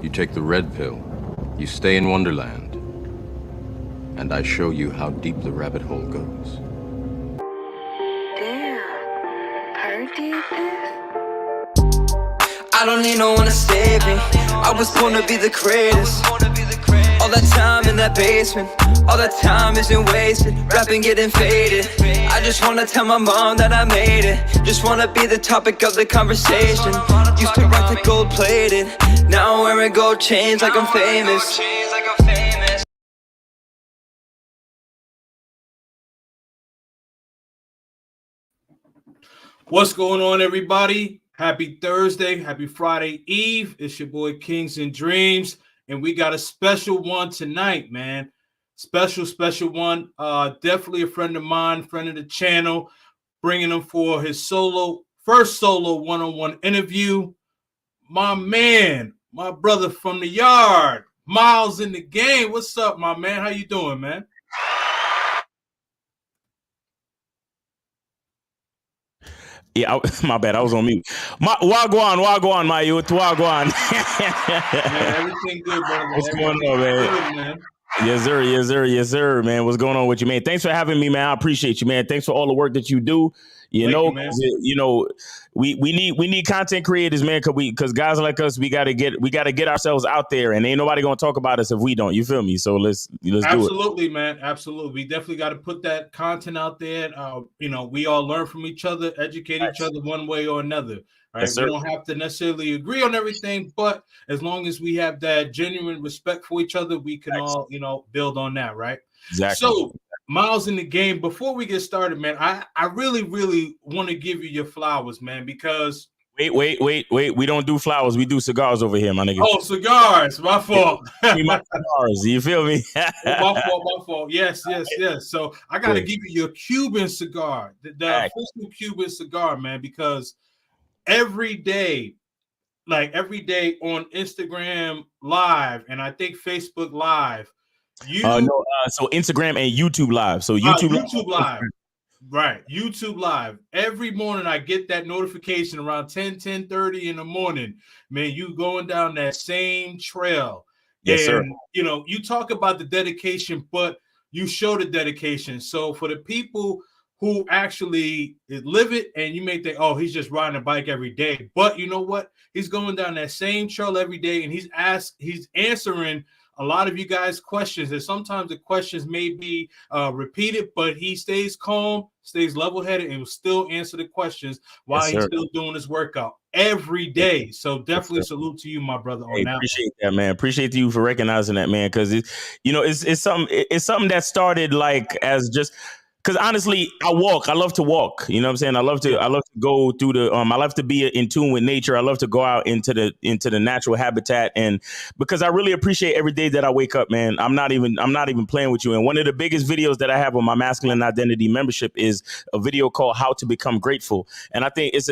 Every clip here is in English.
You take the red pill, you stay in Wonderland, and I show you how deep the rabbit hole goes. Damn, Perk did this? I don't need no one to save me. I was born to be the greatest. All that time in that basement, all that time isn't wasted. Rapping getting faded. I just wanna tell my mom that I made it. Just wanna be the topic of the conversation. Used to rock the gold plated. Now I'm wearing gold chains like I'm famous. What's going on, everybody? Happy Thursday, happy Friday Eve. It's your boy Kings and Dreams, and we got a special one tonight, man. Special one. Definitely a friend of mine, friend of the channel, bringing him for his first solo one-on-one interview. My man, my brother from the yard, Miles in the Game. What's up, my man? How you doing, man? Yeah, my bad. I was on mute. Wagwan, my youth. Wagwan. Man, everything good, brother. What's going on, man? Yes, sir, man. What's going on with you, man? Thanks for having me, man. I appreciate you, man. Thanks for all the work that you do. You know, we need content creators, man, because guys like us, we gotta get ourselves out there, and ain't nobody gonna talk about us if we don't. You feel me? So let's do it. Absolutely, man. Absolutely. We definitely got to put that content out there. We all learn from each other, educate each other one way or another. Right? Yes, we don't have to necessarily agree on everything, but as long as we have that genuine respect for each other, we can all, build on that, right? Exactly. So, Miles in the Game, before we get started, man, I really want to give you your flowers, man, because Wait. We don't do flowers. We do cigars over here, my nigga. Oh, cigars. My fault. My cigars. You feel me? My fault. Yes. So I got to give you your Cuban cigar, the official Cuban cigar, man, because every day on Instagram Live and I think Facebook Live, so Instagram and YouTube Live. So YouTube Live. Right. YouTube Live. Every morning I get that notification around 10:30 in the morning. Man, you going down that same trail. Yes, sir. You talk about the dedication, but you show the dedication. So for the people who actually live it, and you may think, oh, he's just riding a bike every day. But you know what? He's going down that same trail every day, and he's answering a lot of you guys' questions, and sometimes the questions may be repeated, but he stays calm, stays level-headed, and will still answer the questions while he's still doing his workout every day. So definitely salute to you, my brother. Appreciate that, man. Appreciate you for recognizing that, man, because it's something that started like as just. Because honestly, I love to walk. You know what I'm saying? I love to go through the I love to be in tune with nature. I love to go out into the natural habitat. And because I really appreciate every day that I wake up, man. I'm not even playing with you. And one of the biggest videos that I have on my masculine identity membership is a video called How to Become Grateful. And I think it's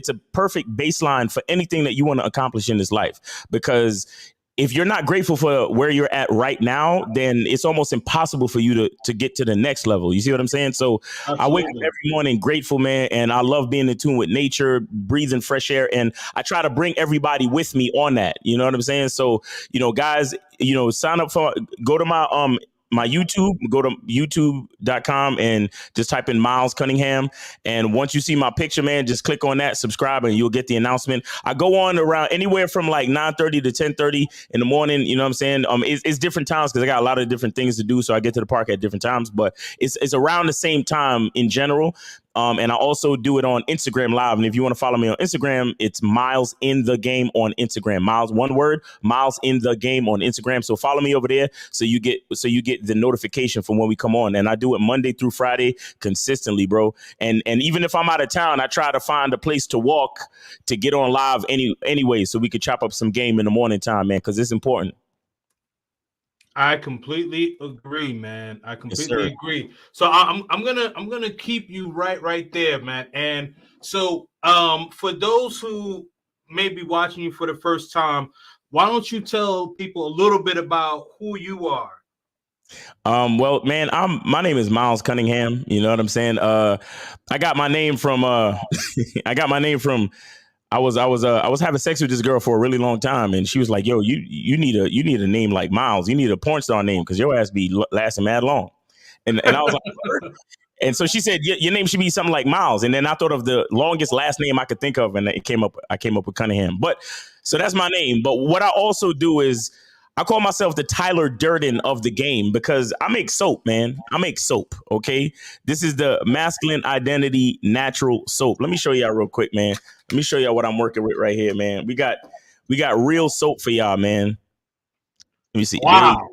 a perfect baseline for anything that you want to accomplish in this life, because if you're not grateful for where you're at right now, then it's almost impossible for you to get to the next level. You see what I'm saying? So absolutely. I wake up every morning grateful, man, and I love being in tune with nature, breathing fresh air, and I try to bring everybody with me on that. You know what I'm saying? So, guys, sign up go to my YouTube, go to youtube.com and just type in Miles Cunningham. And once you see my picture, man, just click on that, subscribe, and you'll get the announcement. I go on around anywhere from like 9:30 to 10:30 in the morning. You know what I'm saying? It's different times because I got a lot of different things to do. So I get to the park at different times, but it's around the same time in general. And I also do it on Instagram Live. And if you want to follow me on Instagram, it's MilesInTheGame on Instagram. Miles, one word, MilesInTheGame on Instagram. So follow me over there so you get the notification from when we come on. And I do it Monday through Friday consistently, bro. And even if I'm out of town, I try to find a place to walk to get on live anyway, so we could chop up some game in the morning time, man, because it's important. I completely agree, man. I completely agree. So I'm gonna keep you right there, man. And so for those who may be watching you for the first time, why don't you tell people a little bit about who you are? Well, man, my name is Miles Cunningham. You know what I'm saying? I got my name from I was having sex with this girl for a really long time, and she was like, "Yo, you need a name like Miles. You need a porn star name because your ass be lasting mad long." And I was like, "Word?" And so she said, your name should be something like Miles. And then I thought of the longest last name I could think of, and it came up. I came up with Cunningham. But so that's my name. But what I also do is I call myself the Tyler Durden of the game because I make soap, man. I make soap. Okay, this is the Masculine Identity Natural Soap. Let me show y'all real quick, man. Let me show y'all what I'm working with right here, man. We got real soap for y'all, man. Let me see. Wow.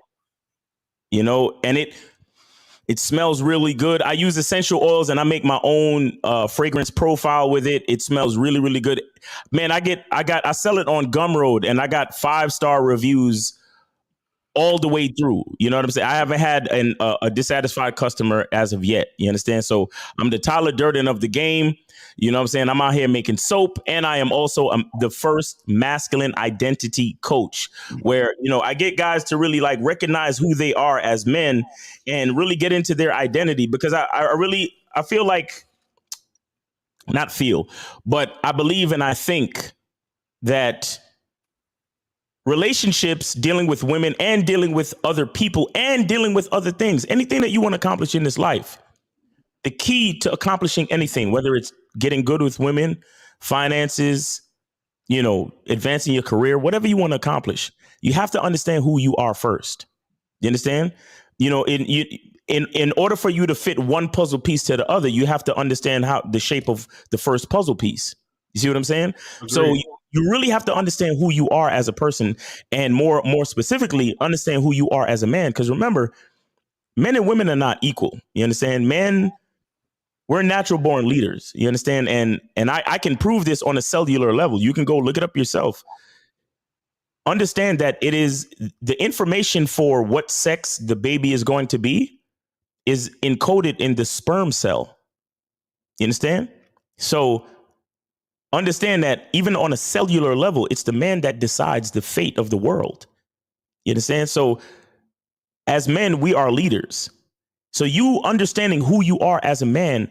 You know, and it smells really good. I use essential oils and I make my own fragrance profile with it. It smells really, really good. Man, I sell it on Gumroad and I got 5-star reviews all the way through. You know what I'm saying? I haven't had a dissatisfied customer as of yet. You understand? So I'm the Tyler Durden of the game. You know what I'm saying? I'm out here making soap, and I am also the first masculine identity coach where, you know, I get guys to really like recognize who they are as men and really get into their identity, because I feel like, not feel, but I believe and I think that relationships, dealing with women and dealing with other people and dealing with other things, anything that you want to accomplish in this life, the key to accomplishing anything, whether it's getting good with women, finances, you know, advancing your career, whatever you want to accomplish, you have to understand who you are first. You understand? You know, in order for you to fit one puzzle piece to the other, you have to understand how the shape of the first puzzle piece. You see what I'm saying? Agreed. So you really have to understand who you are as a person, and more specifically, understand who you are as a man. Because remember, men and women are not equal. You understand? Men, we're natural born leaders. You understand? And I can prove this on a cellular level. You can go look it up yourself. Understand that it is the information for what sex the baby is going to be is encoded in the sperm cell. You understand? So understand that even on a cellular level, it's the man that decides the fate of the world. You understand? So as men, we are leaders. So you understanding who you are as a man,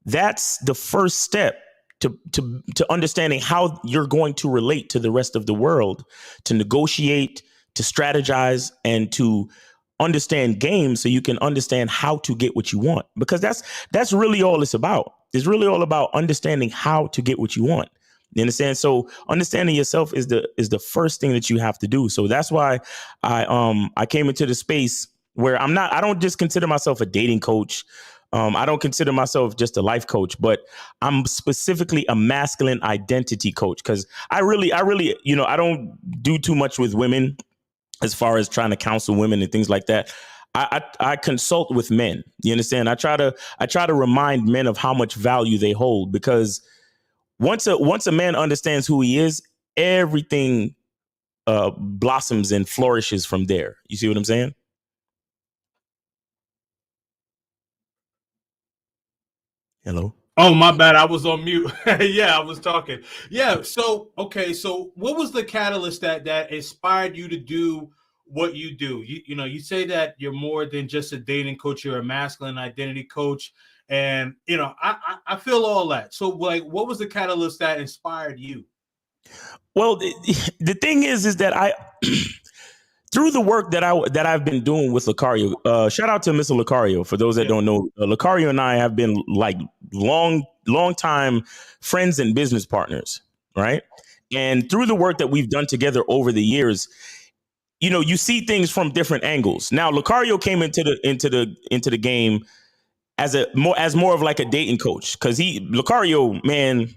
that's the first step to understanding how you're going to relate to the rest of the world, to negotiate, to strategize, and to understand games so you can understand how to get what you want. Because that's really all it's about. It's really all about understanding how to get what you want. You understand? So understanding yourself is the first thing that you have to do. So that's why I came into the space where I don't just consider myself a dating coach. I don't consider myself just a life coach, but I'm specifically a masculine identity coach, because I really, you know, I don't do too much with women as far as trying to counsel women and things like that. I consult with men. You understand? I try to remind men of how much value they hold, because once a man understands who he is, everything blossoms and flourishes from there. You see what I'm saying? Hello? Oh, my bad. I was on mute. Yeah, I was talking. Yeah. So, okay. So what was the catalyst that inspired you to do what you do? You know, you say that you're more than just a dating coach. You're a masculine identity coach. And, you know, I feel all that. So like, what was the catalyst that inspired you? Well, the thing is that I through the work that I've been doing with Lucario, shout out to Mr. Lucario. For those that don't know, Lucario and I have been like long time friends and business partners, right? And through the work that we've done together over the years, you know, you see things from different angles. Now, Lucario came into the game as more of like a dating coach, because Lucario, man.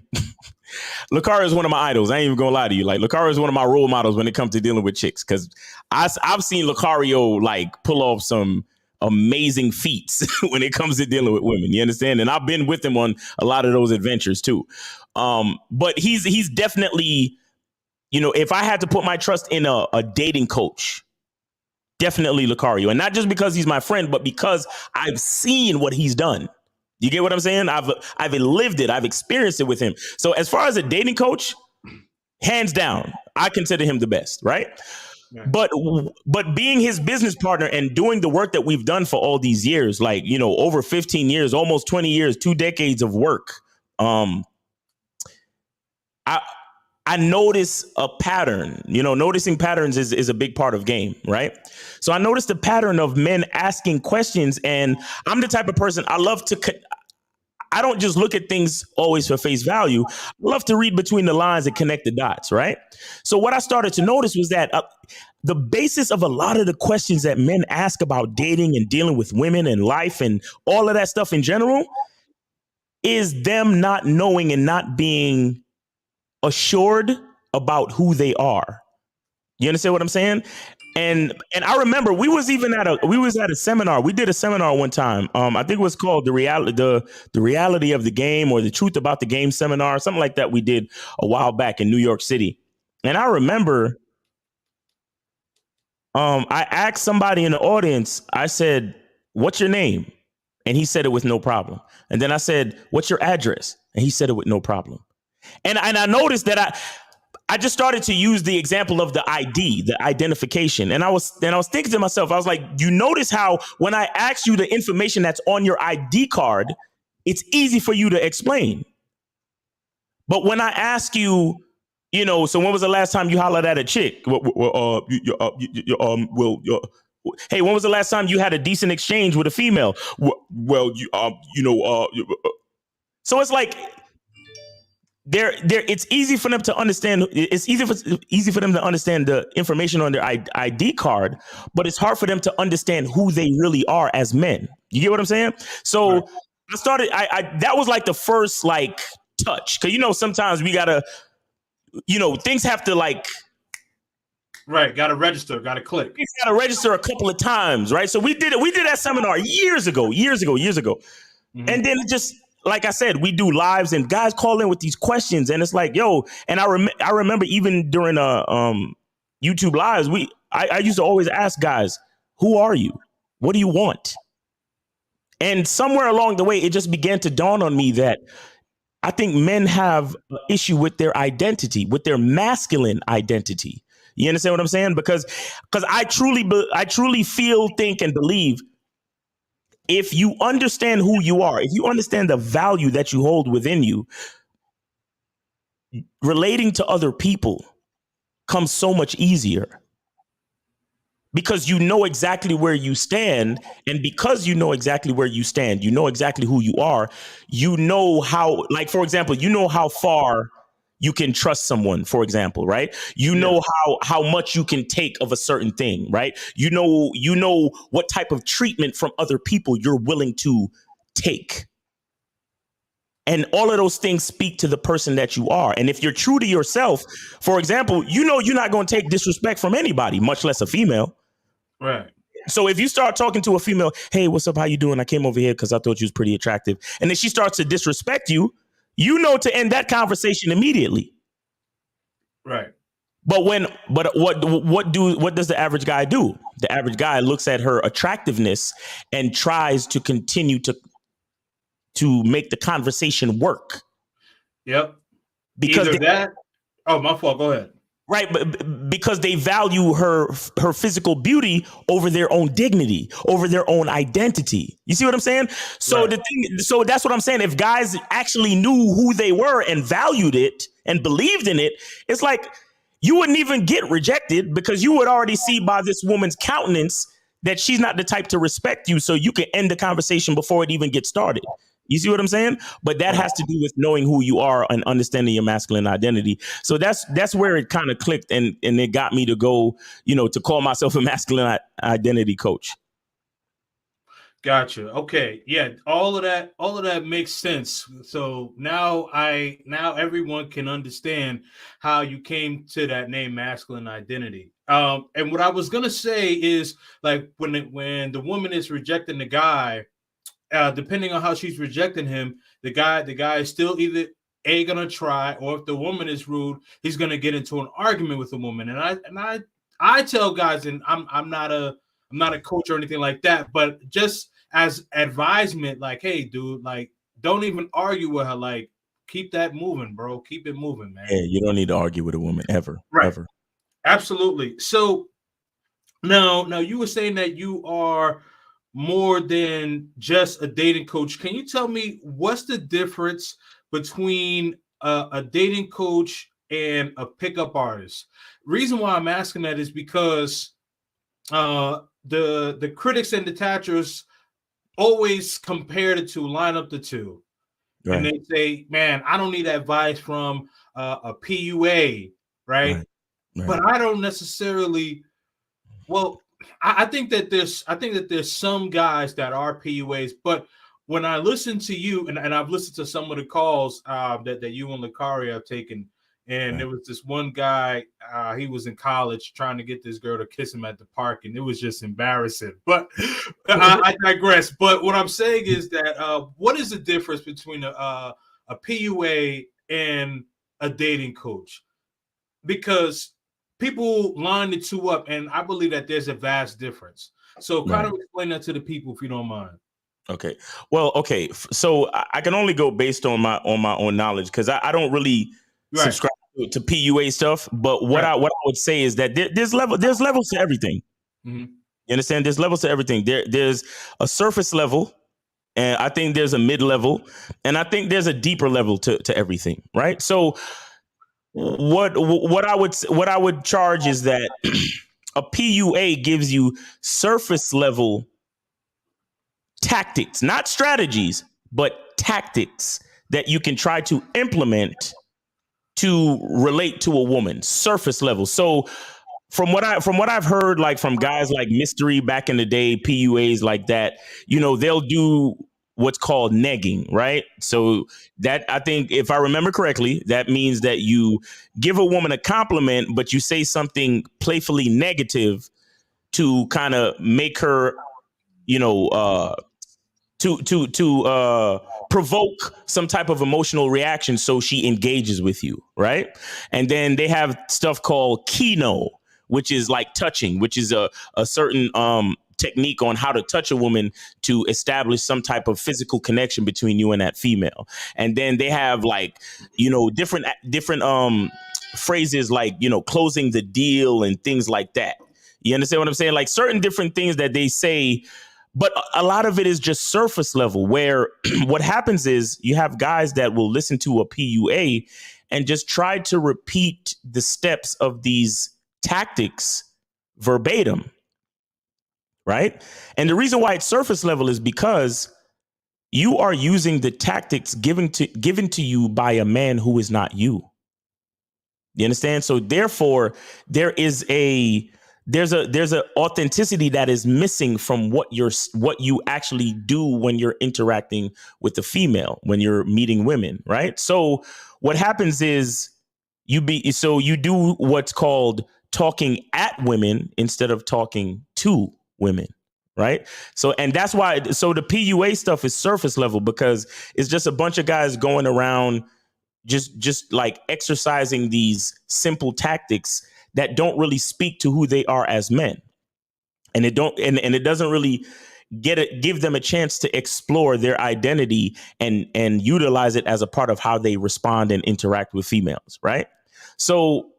Lucario is one of my idols. I ain't even gonna lie to you. Like, Lucario is one of my role models when it comes to dealing with chicks, because I've seen Lucario like pull off some amazing feats when it comes to dealing with women. You understand? And I've been with him on a lot of those adventures too. But he's definitely, you know, if I had to put my trust in a dating coach, definitely Lucario. And not just because he's my friend, but because I've seen what he's done. You get what I'm saying? I've lived it. I've experienced it with him. So as far as a dating coach, hands down, I consider him the best, right? Yeah. But being his business partner and doing the work that we've done for all these years, like, you know, over 15 years, almost 20 years, 2 decades of work. I notice a pattern. Noticing patterns is a big part of game, right? So I noticed the pattern of men asking questions, and I'm the type of person I love to. I don't just look at things always for face value. I love to read between the lines and connect the dots, right? So what I started to notice was that the basis of a lot of the questions that men ask about dating and dealing with women and life and all of that stuff in general is them not knowing and not being assured about who they are. You understand what I'm saying? And I remember we was at a seminar. We did a seminar one time. I think it was called the reality of the game, or the truth about the game seminar, something like that. We did a while back in New York City. And I remember I asked somebody in the audience, I said, "What's your name?" And he said it with no problem. And then I said, "What's your address?" And he said it with no problem. And I noticed that I just started to use the example of the ID, the identification. And I was thinking to myself, I was like, you notice how when I ask you the information that's on your ID card, it's easy for you to explain. But when I ask you, so when was the last time you hollered at a chick? Hey, when was the last time you had a decent exchange with a female? So it's like, it's easy for them to understand. It's easy for them to understand the information on their ID card, but it's hard for them to understand who they really are as men. You get what I'm saying? So right. I started. That was like the first like touch, because sometimes we gotta, things have to like. Right, got to register, got to click. You got to register a couple of times, right? So we did it. We did that seminar years ago, mm-hmm. And then it just. Like I said, we do lives and guys call in with these questions, and it's like, yo, and I remember even during YouTube lives, I used to always ask guys, who are you? What do you want? And somewhere along the way, it just began to dawn on me that I think men have an issue with their identity, with their masculine identity. You understand what I'm saying? Because I truly feel, think, and believe, if you understand who you are, if you understand the value that you hold within you, relating to other people comes so much easier, because you know exactly where you stand. And because you know exactly where you stand, you know exactly who you are. You know how, like, for example, you know how far you can trust someone, for example, right? You know how much you can take of a certain thing, right? You know what type of treatment from other people you're willing to take. And all of those things speak to the person that you are. And if you're true to yourself, for example, you're not going to take disrespect from anybody, much less a female. Right. So if you start talking to a female, hey, what's up? How you doing? I came over here because I thought you was pretty attractive. And then she starts to disrespect you, to end that conversation immediately. Right. But what does the average guy do? The average guy looks at her attractiveness and tries to continue to make the conversation work. Yep. Because oh, my fault. Go ahead. Right, but because they value her physical beauty over their own dignity, over their own identity. You see what I'm saying? So right. So that's what I'm saying. If guys actually knew who they were and valued it and believed in it, it's like you wouldn't even get rejected, because you would already see by this woman's countenance that she's not the type to respect you. So you can end the conversation before it even gets started. You see what I'm saying? But that has to do with knowing who you are and understanding your masculine identity. So that's where it kind of clicked, and it got me to go, to call myself a masculine identity coach. Gotcha. Okay. Yeah. All of that makes sense. So now everyone can understand how you came to that name, masculine identity. And what I was gonna say is, like, when the woman is rejecting the guy, depending on how she's rejecting him, the guy is still either gonna try, or if the woman is rude, he's gonna get into an argument with the woman. And I tell guys, and I'm not a coach or anything like that, but just as advisement, like, hey, dude, like, don't even argue with her. Like, keep that moving, bro. Keep it moving, man. Yeah, you don't need to argue with a woman ever. Right. Ever. Absolutely. So now you were saying that you are more than just a dating coach. Can you tell me what's the difference between a dating coach and a pickup artist. Reason why I'm asking that is because the critics and detachers always compare the two, line up the two, and Right. they say, "Man, I don't need advice from a PUA, right?" Right. Right. But I don't necessarily. Well, I think that there's some guys that are PUAs, but when I listen to you, and I've listened to some of the calls that you and Lakari have taken, and there was this one guy, he was in college trying to get this girl to kiss him at the park, and it was just embarrassing. But I digress. But what I'm saying is that what is the difference between a PUA and a dating coach? Because people line the two up, and I believe that there's a vast difference. So kind Right. of explain that to the people if you don't mind. Okay. Well, okay. So I can only go based on my own knowledge because I don't really Right. subscribe to PUA stuff. But what Right. I would say is that there's levels to everything. Mm-hmm. You understand? There's levels to everything. There's a surface level, and I think there's a mid level, and I think there's a deeper level to everything. Right. So what I would charge is that a PUA gives you surface level tactics, not strategies, but tactics that you can try to implement to relate to a woman, surface level. So from what I've heard, like from guys like Mystery back in the day, PUAs like that, they'll do what's called negging, right? So that, I think, if I remember correctly, that means that you give a woman a compliment, but you say something playfully negative to kind of make her, to provoke some type of emotional reaction so she engages with you, right? And then they have stuff called kino, which is like touching, which is a certain technique on how to touch a woman to establish some type of physical connection between you and that female. And then they have like, different phrases like, closing the deal and things like that. You understand what I'm saying? Like certain different things that they say, but a lot of it is just surface level, where what happens is you have guys that will listen to a PUA and just try to repeat the steps of these tactics verbatim, right? And the reason why it's surface level is because you are using the tactics given to you by a man who is not you. You understand? So therefore, there's a authenticity that is missing from what you actually do when you're interacting with the female, when you're meeting women, right? So what happens is you do what's called talking at women instead of talking to women, right? So, and that's why, so the PUA stuff is surface level, because it's just a bunch of guys going around just like exercising these simple tactics that don't really speak to who they are as men. And it doesn't really give them a chance to explore their identity and utilize it as a part of how they respond and interact with females, right? So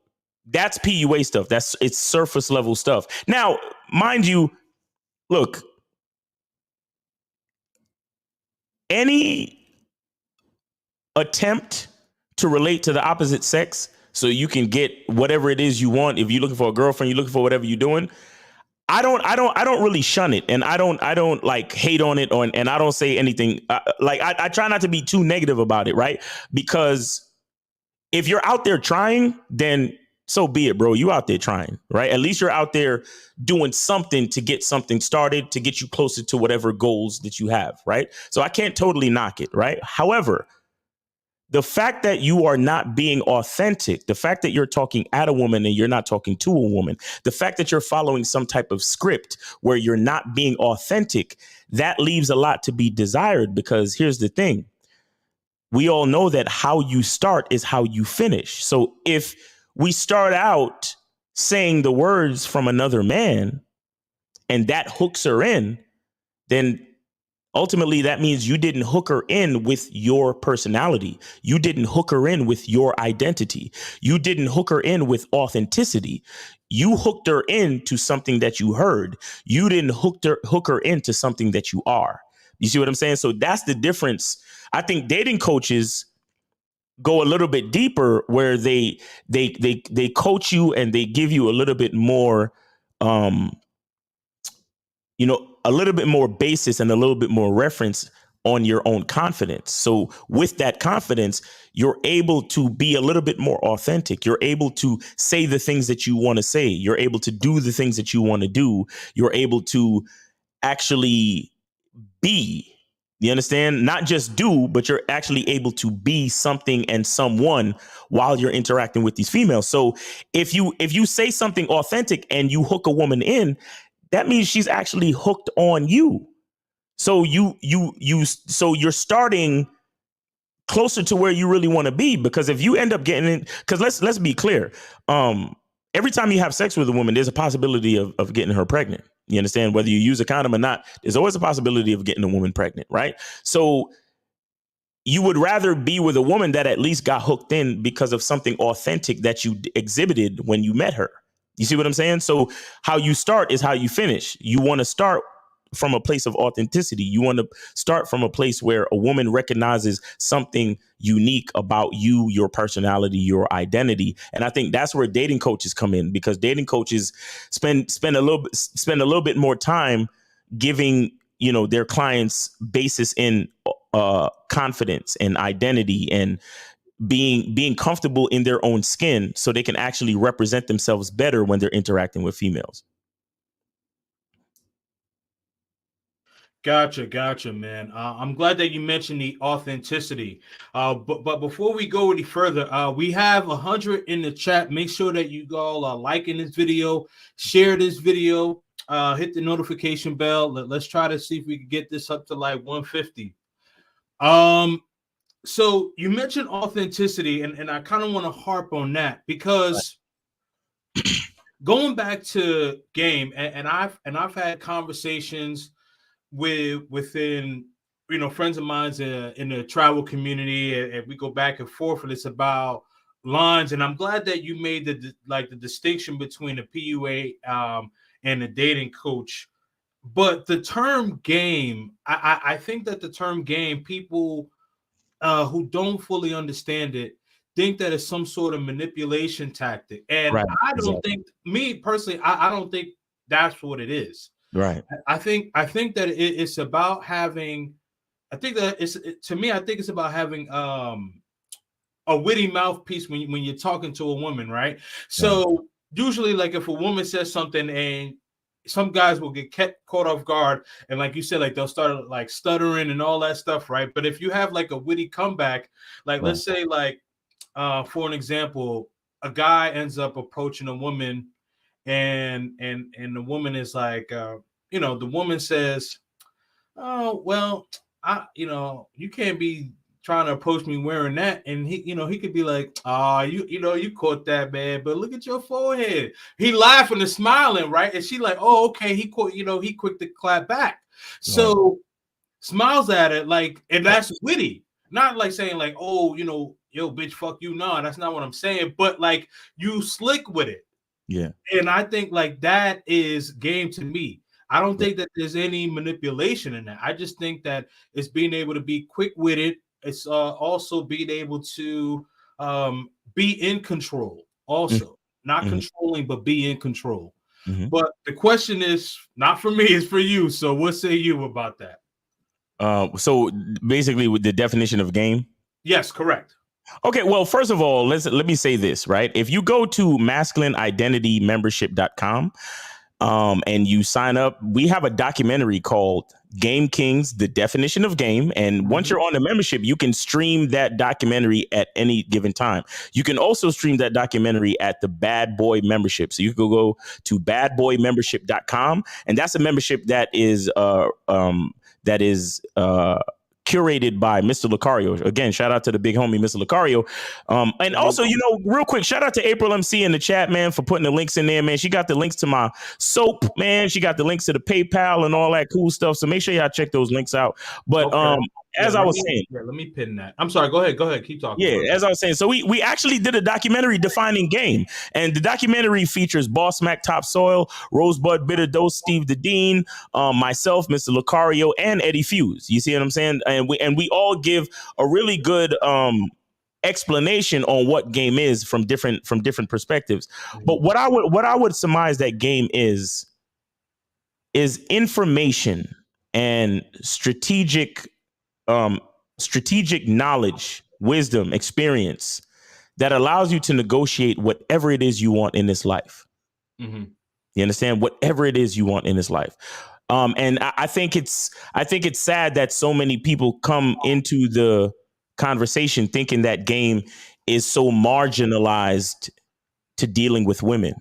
that's PUA stuff. It's surface level stuff. Now, mind you, look, any attempt to relate to the opposite sex so you can get whatever it is you want. If you're looking for a girlfriend, you're looking for whatever you're doing. I don't really shun it, and I don't like hate on it, and I don't say anything. I try not to be too negative about it, right? Because if you're out there trying, then so be it, bro. You out there trying, right? At least you're out there doing something to get something started, to get you closer to whatever goals that you have, right? So I can't totally knock it, right? However, the fact that you are not being authentic, the fact that you're talking at a woman and you're not talking to a woman, the fact that you're following some type of script where you're not being authentic, that leaves a lot to be desired. Because here's the thing. We all know that how you start is how you finish. So if we start out saying the words from another man and that hooks her in, then ultimately, that means you didn't hook her in with your personality. You didn't hook her in with your identity. You didn't hook her in with authenticity. You hooked her into something that you heard. You didn't hook her into something that you are. You see what I'm saying? So that's the difference. I think dating coaches go a little bit deeper, where they coach you and they give you a little bit more, a little bit more basis and a little bit more reference on your own confidence. So with that confidence, you're able to be a little bit more authentic. You're able to say the things that you want to say. You're able to do the things that you want to do. You're able to actually be. You understand? Not just do, but you're actually able to be something and someone while you're interacting with these females. So if you say something authentic and you hook a woman in, that means she's actually hooked on you. So you're starting closer to where you really want to be, because if you end up getting in, because let's be clear, every time you have sex with a woman, there's a possibility of getting her pregnant. You understand? Whether you use a condom or not, there's always a possibility of getting a woman pregnant, right? So you would rather be with a woman that at least got hooked in because of something authentic that you exhibited when you met her. You see what I'm saying? So how you start is how you finish. You want to start from a place of authenticity. You want to start from a place where a woman recognizes something unique about you, your personality, your identity. And I think that's where dating coaches come in, because dating coaches spend a little bit more time giving, their clients basis in confidence and identity and being comfortable in their own skin, so they can actually represent themselves better when they're interacting with females. Gotcha, man. I'm glad that you mentioned the authenticity. But before we go any further, we have 100 in the chat. Make sure that you all are liking this video, share this video, hit the notification bell. Let's try to see if we can get this up to like 150. So you mentioned authenticity, and I kind of want to harp on that, because going back to game, and I've had conversations within friends of mine in the travel community, and we go back and forth, and it's about lines. And I'm glad that you made the distinction between the PUA and the dating coach. But the term game, I think that the term game, people who don't fully understand it think that it's some sort of manipulation tactic, and Right, I don't exactly. think, me personally, I don't think that's what it is. Right. I think that it's about having. I think that to me. I think it's about having a witty mouthpiece when you're talking to a woman, right? So usually, like if a woman says something, and some guys will get caught off guard, and like you said, like they'll start like stuttering and all that stuff, right? But if you have like a witty comeback, like Right. let's say like for an example, a guy ends up approaching a woman, and the woman is like, the woman says, "Oh, well, you can't be trying to approach me wearing that." And he could be like, "Ah, you caught that, man, but look at your forehead." He laughing and smiling, right? And she like, "Oh, okay." He caught, he quick to clap back. So smiles at it, like, and that's witty. Not like saying like, "Oh, yo, bitch, fuck you." No, that's not what I'm saying. But like, you slick with it. Yeah. And I think like that is game to me. I don't think that there's any manipulation in that. I just think that it's being able to be quick-witted. It's also being able to be in control, also not controlling, but be in control. Mm-hmm. But the question is not for me; it's for you. So what say you about that? So basically, with the definition of game. Yes, correct. Okay, well, first of all, let me say this, right? If you go to masculineidentitymembership.com and you sign up, we have a documentary called Game Kings, the definition of game. And once you're on the membership, you can stream that documentary at any given time. You can also stream that documentary at the Bad Boy membership. So you can go to badboymembership.com, and that's a membership that is curated by Mr. Lucario. Again, shout out to the big homie, Mr. Lucario. And also, real quick, shout out to April MC in the chat, man, for putting the links in there, man. She got the links to my soap, man. She got the links to the PayPal and all that cool stuff. So make sure y'all check those links out. But as I was saying, let me pin that. I'm sorry. Go ahead. Keep talking. Yeah, as I was saying, so we actually did a documentary defining game, and the documentary features Boss Mac Topsoil, Rosebud Bitter Dose, Steve the Dean, myself, Mr. Lucario, and Eddie Fuse. You see what I'm saying? And we all give a really good explanation on what game is from different perspectives. But what I would surmise that game is information and strategic knowledge, wisdom, experience that allows you to negotiate whatever it is you want in this life. Mm-hmm. You understand? Whatever it is you want in this life. And I think it's sad that so many people come into the conversation thinking that game is so marginalized to dealing with women.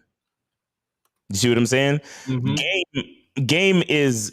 You see what I'm saying? Mm-hmm. Game is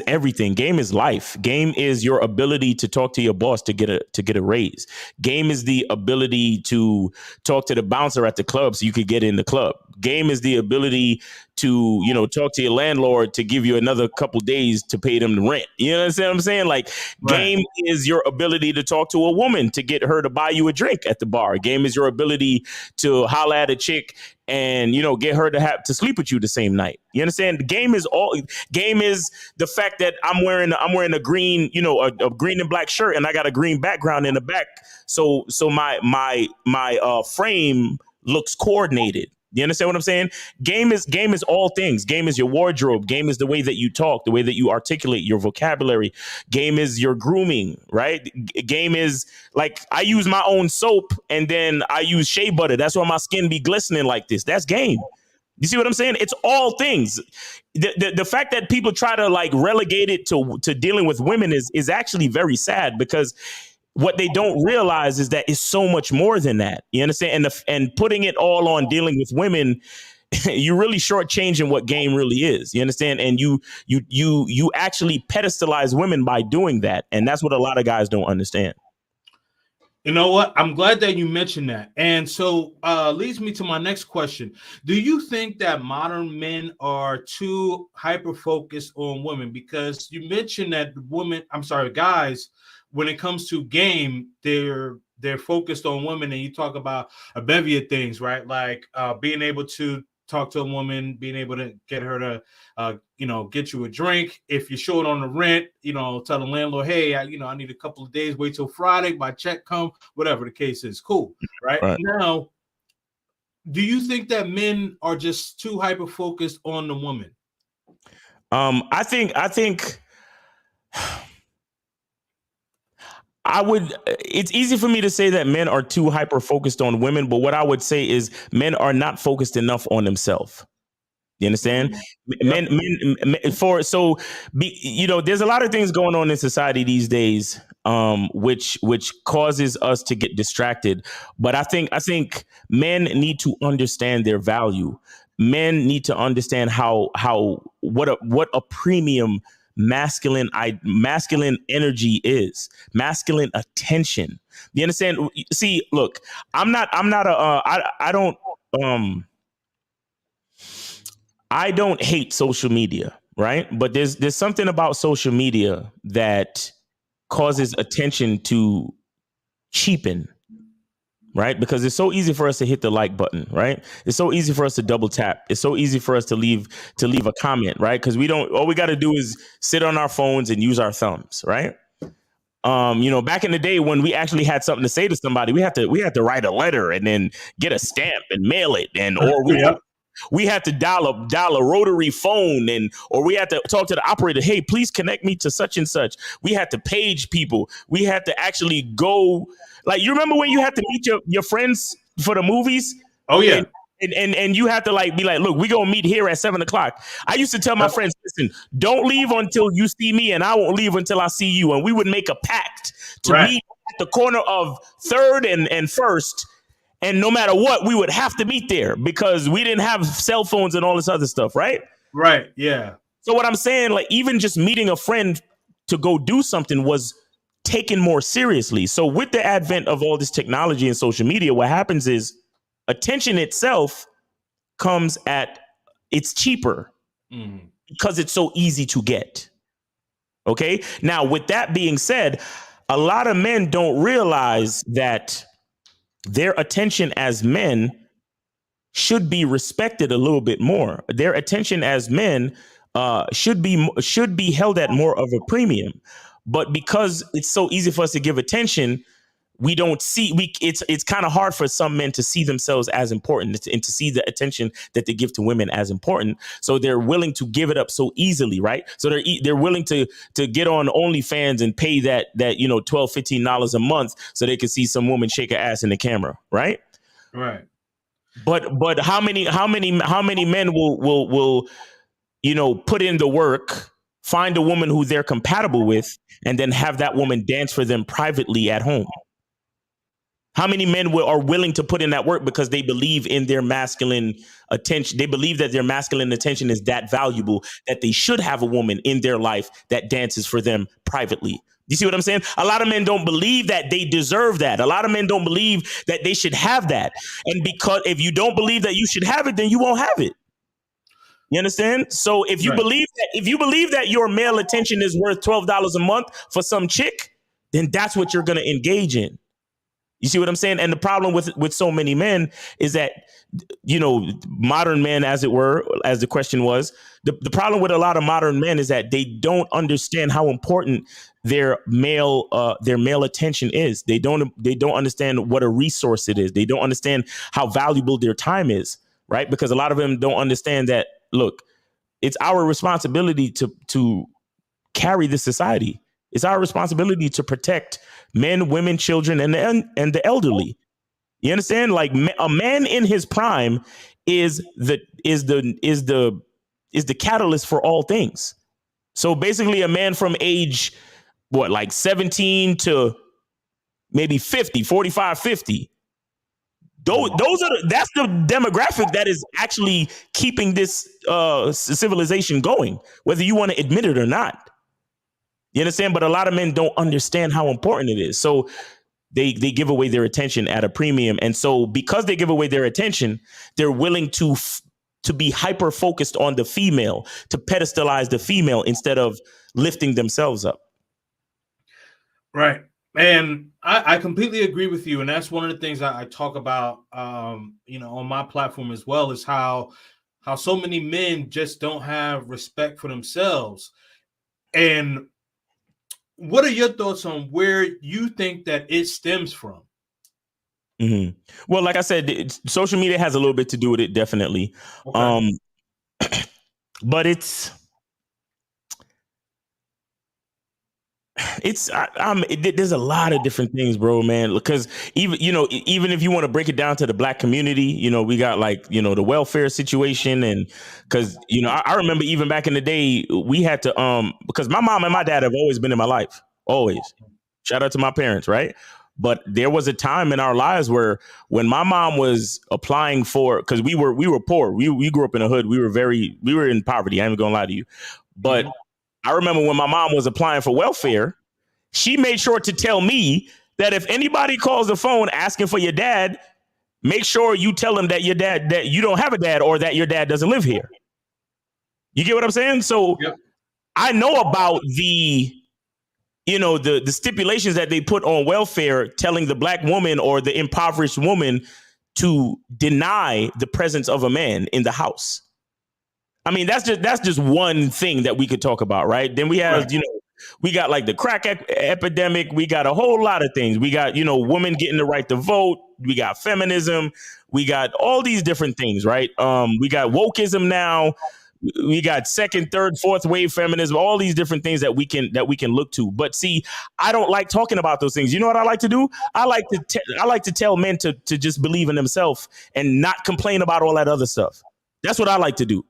everything. Game is life. Game is your ability to talk to your boss to get a raise. Game is the ability to talk to the bouncer at the club so you could get in the club. Game is the ability to, talk to your landlord to give you another couple days to pay them the rent. You understand what I'm saying? Like, Right. Game is your ability to talk to a woman to get her to buy you a drink at the bar. Game is your ability to holler at a chick and get her to sleep with you the same night. You understand? Game is the fact that I'm wearing a green, a green and black shirt, and I got a green background in the back, so my frame looks coordinated. You understand what I'm saying? Game is all things. Game is your wardrobe. Game is the way that you talk, the way that you articulate your vocabulary. Game is your grooming, right? Game is like, I use my own soap and then I use shea butter. That's why my skin be glistening like this. That's game. You see what I'm saying? It's all things. The fact that people try to like relegate it to dealing with women is actually very sad, because what they don't realize is that it's so much more than that. You understand? And putting it all on dealing with women, you're really shortchanging what game really is. You understand? And you actually pedestalize women by doing that. And that's what a lot of guys don't understand. You know what? I'm glad that you mentioned that. And so leads me to my next question. Do you think that modern men are too hyper-focused on women? Because you mentioned that guys, when it comes to game, they're focused on women, and you talk about a bevy of things, right? Like being able to talk to a woman, being able to get her to, get you a drink. If you're short on the rent, tell the landlord, hey, I need a couple of days, wait till Friday, my check come, whatever the case is. Cool, right? Now, do you think that men are just too hyper focused on the woman? I think it's easy for me to say that men are too hyper focused on women, but what I would say is men are not focused enough on themselves. You understand? Yep. There's a lot of things going on in society these days, which causes us to get distracted. But I think men need to understand their value. Men need to understand what a premium masculine energy is, masculine attention. You understand? See, look, I don't hate social media, right? But there's something about social media that causes attention to cheapen, right? Because it's so easy for us to hit the like button, right? It's so easy for us to double tap. It's so easy for us to leave a comment, right? Because all we got to do is sit on our phones and use our thumbs, right? Back in the day when we actually had something to say to somebody, we had to write a letter and then get a stamp and mail it, we had to dial a rotary phone, or we had to talk to the operator. Hey, please connect me to such and such. We had to page people. We had to actually go. Like, you remember when you had to meet your friends for the movies? Oh yeah. And you have to be like, look, we gonna meet here at 7:00. I used to tell my friends, listen, don't leave until you see me, and I won't leave until I see you. And we would make a pact to meet at the corner of 3rd and 1st. And no matter what, we would have to meet there because we didn't have cell phones and all this other stuff, right? Right, yeah. So what I'm saying, like, even just meeting a friend to go do something was taken more seriously. So with the advent of all this technology and social media, what happens is attention itself it's cheaper because it's so easy to get. Okay? Now, with that being said, a lot of men don't realize that their attention as men should be respected a little bit more. Their attention as men should be held at more of a premium. But because it's so easy for us to give attention, we don't see it's kind of hard for some men to see themselves as important and to see the attention that they give to women as important. So they're willing to give it up so easily, right? So they're willing to get on OnlyFans and pay that $12, $15 a month so they can see some woman shake her ass in the camera, right? Right. But how many men will put in the work, find a woman who they're compatible with, and then have that woman dance for them privately at home? How many men are willing to put in that work because they believe in their masculine attention? They believe that their masculine attention is that valuable that they should have a woman in their life that dances for them privately. You see what I'm saying? A lot of men don't believe that they deserve that. A lot of men don't believe that they should have that. And because if you don't believe that you should have it, then you won't have it. You understand? So if you believe that your male attention is worth $12 a month for some chick, then that's what you're going to engage in. You see what I'm saying? And the problem with so many men is that, modern men, as it were, as the question was, the problem with a lot of modern men is that they don't understand how important their male attention is. They don't understand what a resource it is. They don't understand how valuable their time is, right? Because a lot of them don't understand that, look, it's our responsibility to carry this society. It's our responsibility to protect men, women, children, and the elderly. You understand? Like a man in his prime is the catalyst for all things. So basically, a man from age 17 to maybe 50, 45, 50. That's the demographic that is actually keeping this civilization going, whether you want to admit it or not. You understand? But a lot of men don't understand how important it is. So they give away their attention at a premium. And so because they give away their attention, they're willing to be hyper focused on the female, to pedestalize the female instead of lifting themselves up. Right. And I completely agree with you. And that's one of the things I talk about, on my platform as well, is how so many men just don't have respect for themselves. And what are your thoughts on where you think that it stems from? Mm-hmm. Well, like I said, social media has a little bit to do with it, definitely. Okay. But there's a lot of different things, bro, man, because even if you want to break it down to the black community, we got the welfare situation. And because, I remember even back in the day, we had to, because my mom and my dad have always been in my life, always. Shout out to my parents. Right. But there was a time in our lives where when my mom was applying for, because we were poor, we grew up in a hood. We were in poverty. I ain't gonna lie to you. But I remember when my mom was applying for welfare, she made sure to tell me that if anybody calls the phone asking for your dad, make sure you tell them that that you don't have a dad or that your dad doesn't live here. You get what I'm saying? So yep. I know about the stipulations that they put on welfare, telling the black woman or the impoverished woman to deny the presence of a man in the house. I mean, that's just one thing that we could talk about, right? Then we have, right. We got the crack epidemic. We got a whole lot of things. We got, women getting the right to vote. We got feminism. We got all these different things, right? We got wokeism now. We got second, third, fourth wave feminism, all these different things that we can look to. But see, I don't like talking about those things. You know what I like to do? I like to tell men to just believe in themselves and not complain about all that other stuff. That's what I like to do.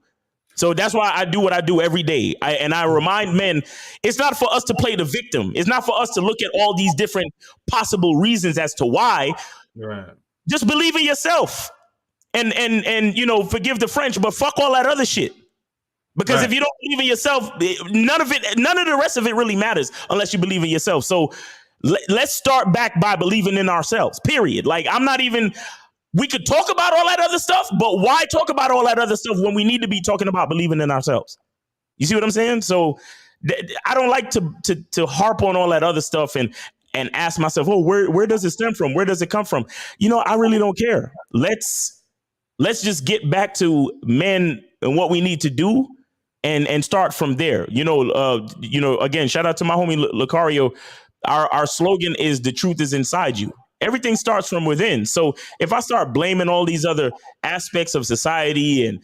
So that's why I do what I do every day. I remind men, it's not for us to play the victim. It's not for us to look at all these different possible reasons as to why. Right. Just believe in yourself and forgive the French, but fuck all that other shit. Because right. If you don't believe in yourself, none of the rest of it really matters unless you believe in yourself. So let's start back by believing in ourselves, period. We could talk about all that other stuff, but why talk about all that other stuff when we need to be talking about believing in ourselves? You see what I'm saying? So I don't like to harp on all that other stuff and ask myself, oh, where does it stem from? Where does it come from? I really don't care. Let's just get back to men and what we need to do and start from there. Again, shout out to my homie Lucario. our slogan is the truth is inside you. Everything starts from within. So if I start blaming all these other aspects of society and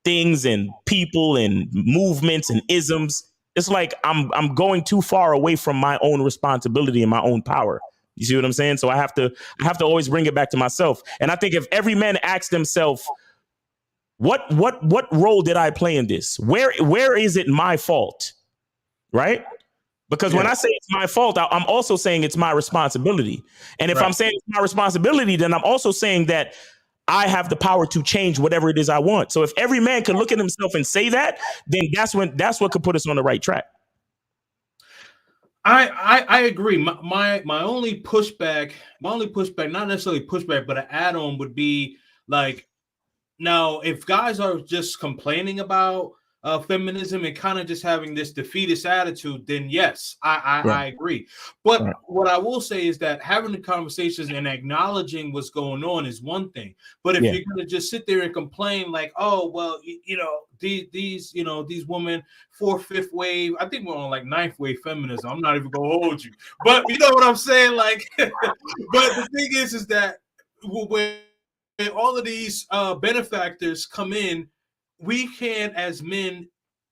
things and people and movements and isms, it's like I'm going too far away from my own responsibility and my own power. You see what I'm saying? So I have to always bring it back to myself. And I think if every man asks themselves, what role did I play in this? Where is it my fault? Right? Because when I say it's my fault, I'm also saying it's my responsibility. And if I'm saying it's my responsibility, then I'm also saying that I have the power to change whatever it is I want. So if every man can look at himself and say that, then that's what could put us on the right track. I agree. My only pushback, not necessarily pushback, but an add-on would be like, now if guys are just complaining about feminism and kind of just having this defeatist attitude, then yes, I agree. But what I will say is that having the conversations and acknowledging what's going on is one thing. But if you're going to just sit there and complain like, oh, well, these women, fourth, fifth wave, I think we're on like ninth wave feminism. I'm not even going to hold you. But you know what I'm saying? Like, but the thing is that when all of these benefactors come in, we can, as men,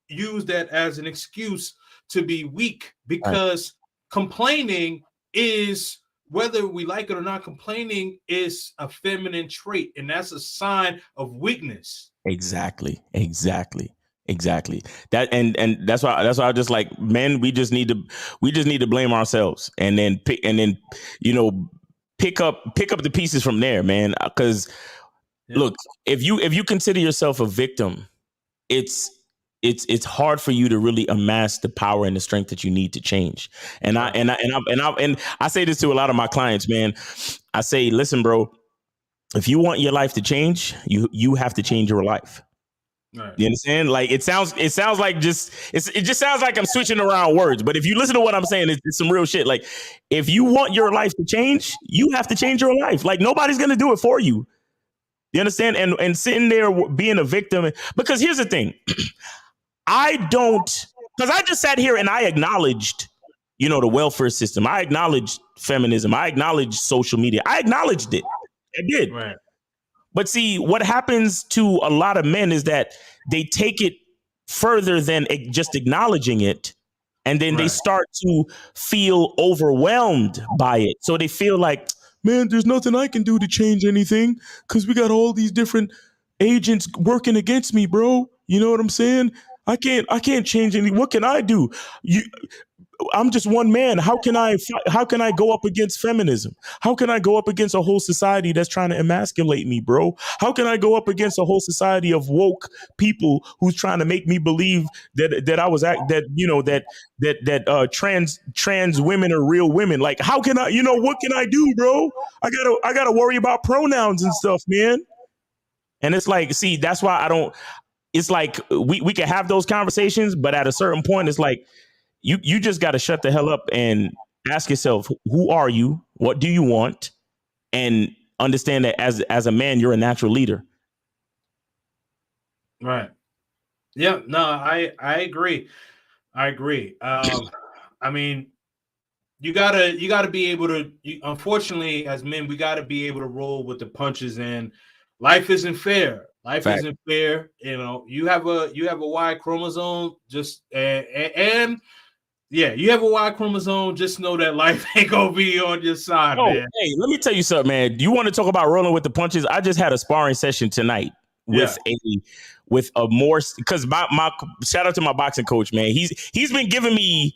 use that as an excuse to be weak, because complaining is, whether we like it or not, complaining is a feminine trait, and that's a sign of weakness. Exactly. That and that's why I just like, men, we just need to blame ourselves and then pick up the pieces from there, man. Because look, if you consider yourself a victim, it's hard for you to really amass the power and the strength that you need to change. And I say this to a lot of my clients, man. I say, listen, bro, if you want your life to change, you have to change your life. Right. You understand? Like it sounds like it just sounds like I'm switching around words. But if you listen to what I'm saying, it's some real shit. Like if you want your life to change, you have to change your life. Like nobody's gonna do it for you. You understand? And sitting there being a victim, because here's the thing. because I just sat here and I acknowledged, the welfare system. I acknowledged feminism. I acknowledged social media. I acknowledged it. I did. Right. But see, what happens to a lot of men is that they take it further than just acknowledging it. And then they start to feel overwhelmed by it. So they feel like, man, there's nothing I can do to change anything because we got all these different agents working against me, bro. You know what I'm saying? I can't change anything. What can I do? I'm just one man. How can I go up against feminism? How can I go up against a whole society that's trying to emasculate me, bro? How can I go up against a whole society of woke people who's trying to make me believe trans women are real women? Like, how can I, what can I do, bro? I gotta worry about pronouns and stuff, man. And it's like, see, that's why it's like we can have those conversations, but at a certain point, it's like, you just got to shut the hell up and ask yourself, who are you? What do you want? And understand that as a man, you're a natural leader. Right. Yeah, no, I agree. I mean, you gotta be able to, unfortunately, as men, we gotta be able to roll with the punches, and life isn't fair. Life isn't fair. You have a Y chromosome, and you have a Y chromosome. Just know that life ain't gonna be on your side, man. Hey, let me tell you something, man. You want to talk about rolling with the punches? I just had a sparring session tonight with a more, because my shout out to my boxing coach, man. He's been giving me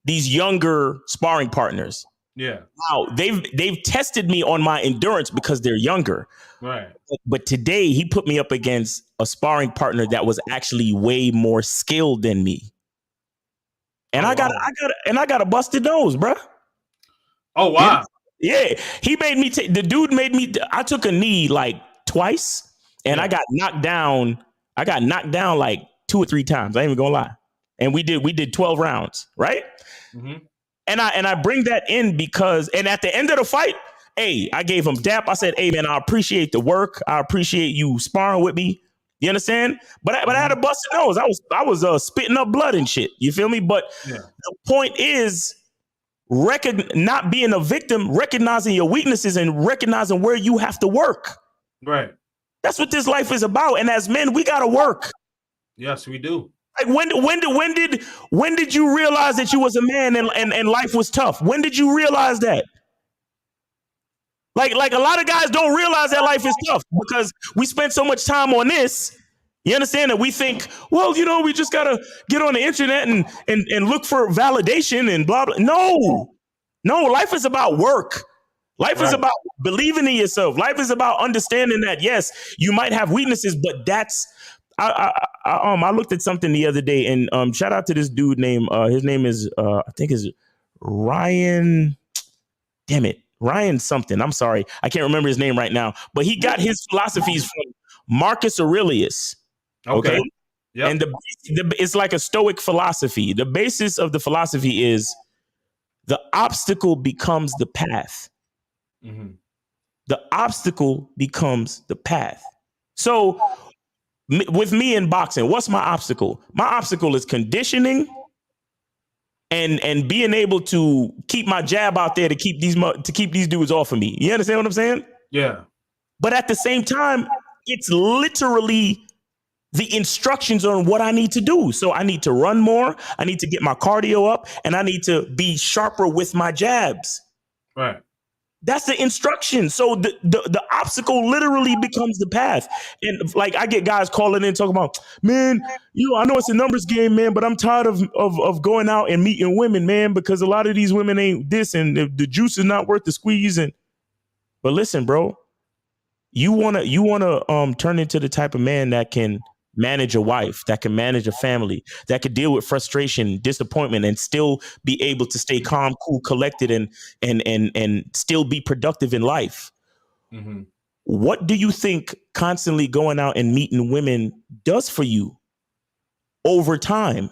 these younger sparring partners. Yeah. Now they've tested me on my endurance because they're younger. Right. But today he put me up against a sparring partner that was actually way more skilled than me. And I got a busted nose, bro. Oh wow! Yeah. He made me the dude made me. I took a knee like twice, and I got knocked down. I got knocked down like 2 or 3 times. I ain't even gonna lie. And we did 12 rounds, right? Mm-hmm. And I bring that in because, and at the end of the fight, I gave him dap. I said, hey man, I appreciate the work. I appreciate you sparring with me. You understand? But I had a busted nose. I was spitting up blood and shit. You feel me? But the point is, not being a victim, recognizing your weaknesses and recognizing where you have to work. Right. That's what this life is about. And as men, we got to work. Yes, we do. Like when did you realize that you was a man and life was tough? When did you realize that? Like a lot of guys don't realize that life is tough because we spend so much time on this. You understand that we think, well, you know, we just gotta get on the internet and look for validation and blah blah. No, life is about work. Life is about believing in yourself. Life is about understanding that yes, you might have weaknesses, but that's I looked at something the other day and shout out to this dude named his name is I think is Ryan. Damn it, Ryan something. I'm sorry, I can't remember his name right now. But he got his philosophies from Marcus Aurelius. Okay. Yep. And it's like a Stoic philosophy. The basis of the philosophy is the obstacle becomes the path. Mm-hmm. The obstacle becomes the path. So with me in boxing, what's my obstacle? My obstacle is conditioning and being able to keep my jab out there to keep these dudes off of me. You understand what I'm saying? Yeah. But at the same time, it's literally the instructions on what I need to do. So I need to run more. I need to get my cardio up and I need to be sharper with my jabs. Right. That's the instruction. So the obstacle literally becomes the path. And like I get guys calling in talking about, man, you know, I know it's a numbers game, man, but I'm tired of going out and meeting women, man, because a lot of these women ain't this and the juice is not worth the squeeze. But listen, bro, you wanna turn into the type of man that can manage a wife, that can manage a family, that could deal with frustration, disappointment, and still be able to stay calm, cool, collected, and still be productive in life. Mm-hmm. What do you think constantly going out and meeting women does for you over time?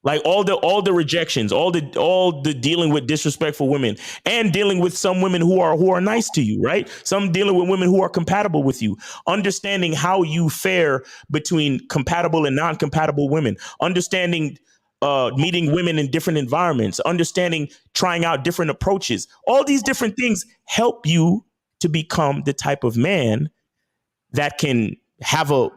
Like all the rejections, all the dealing with disrespectful women and dealing with some women who are nice to you, right? Some dealing with women who are compatible with you, understanding how you fare between compatible and non-compatible women, understanding meeting women in different environments, understanding trying out different approaches. All these different things help you to become the type of man that can have a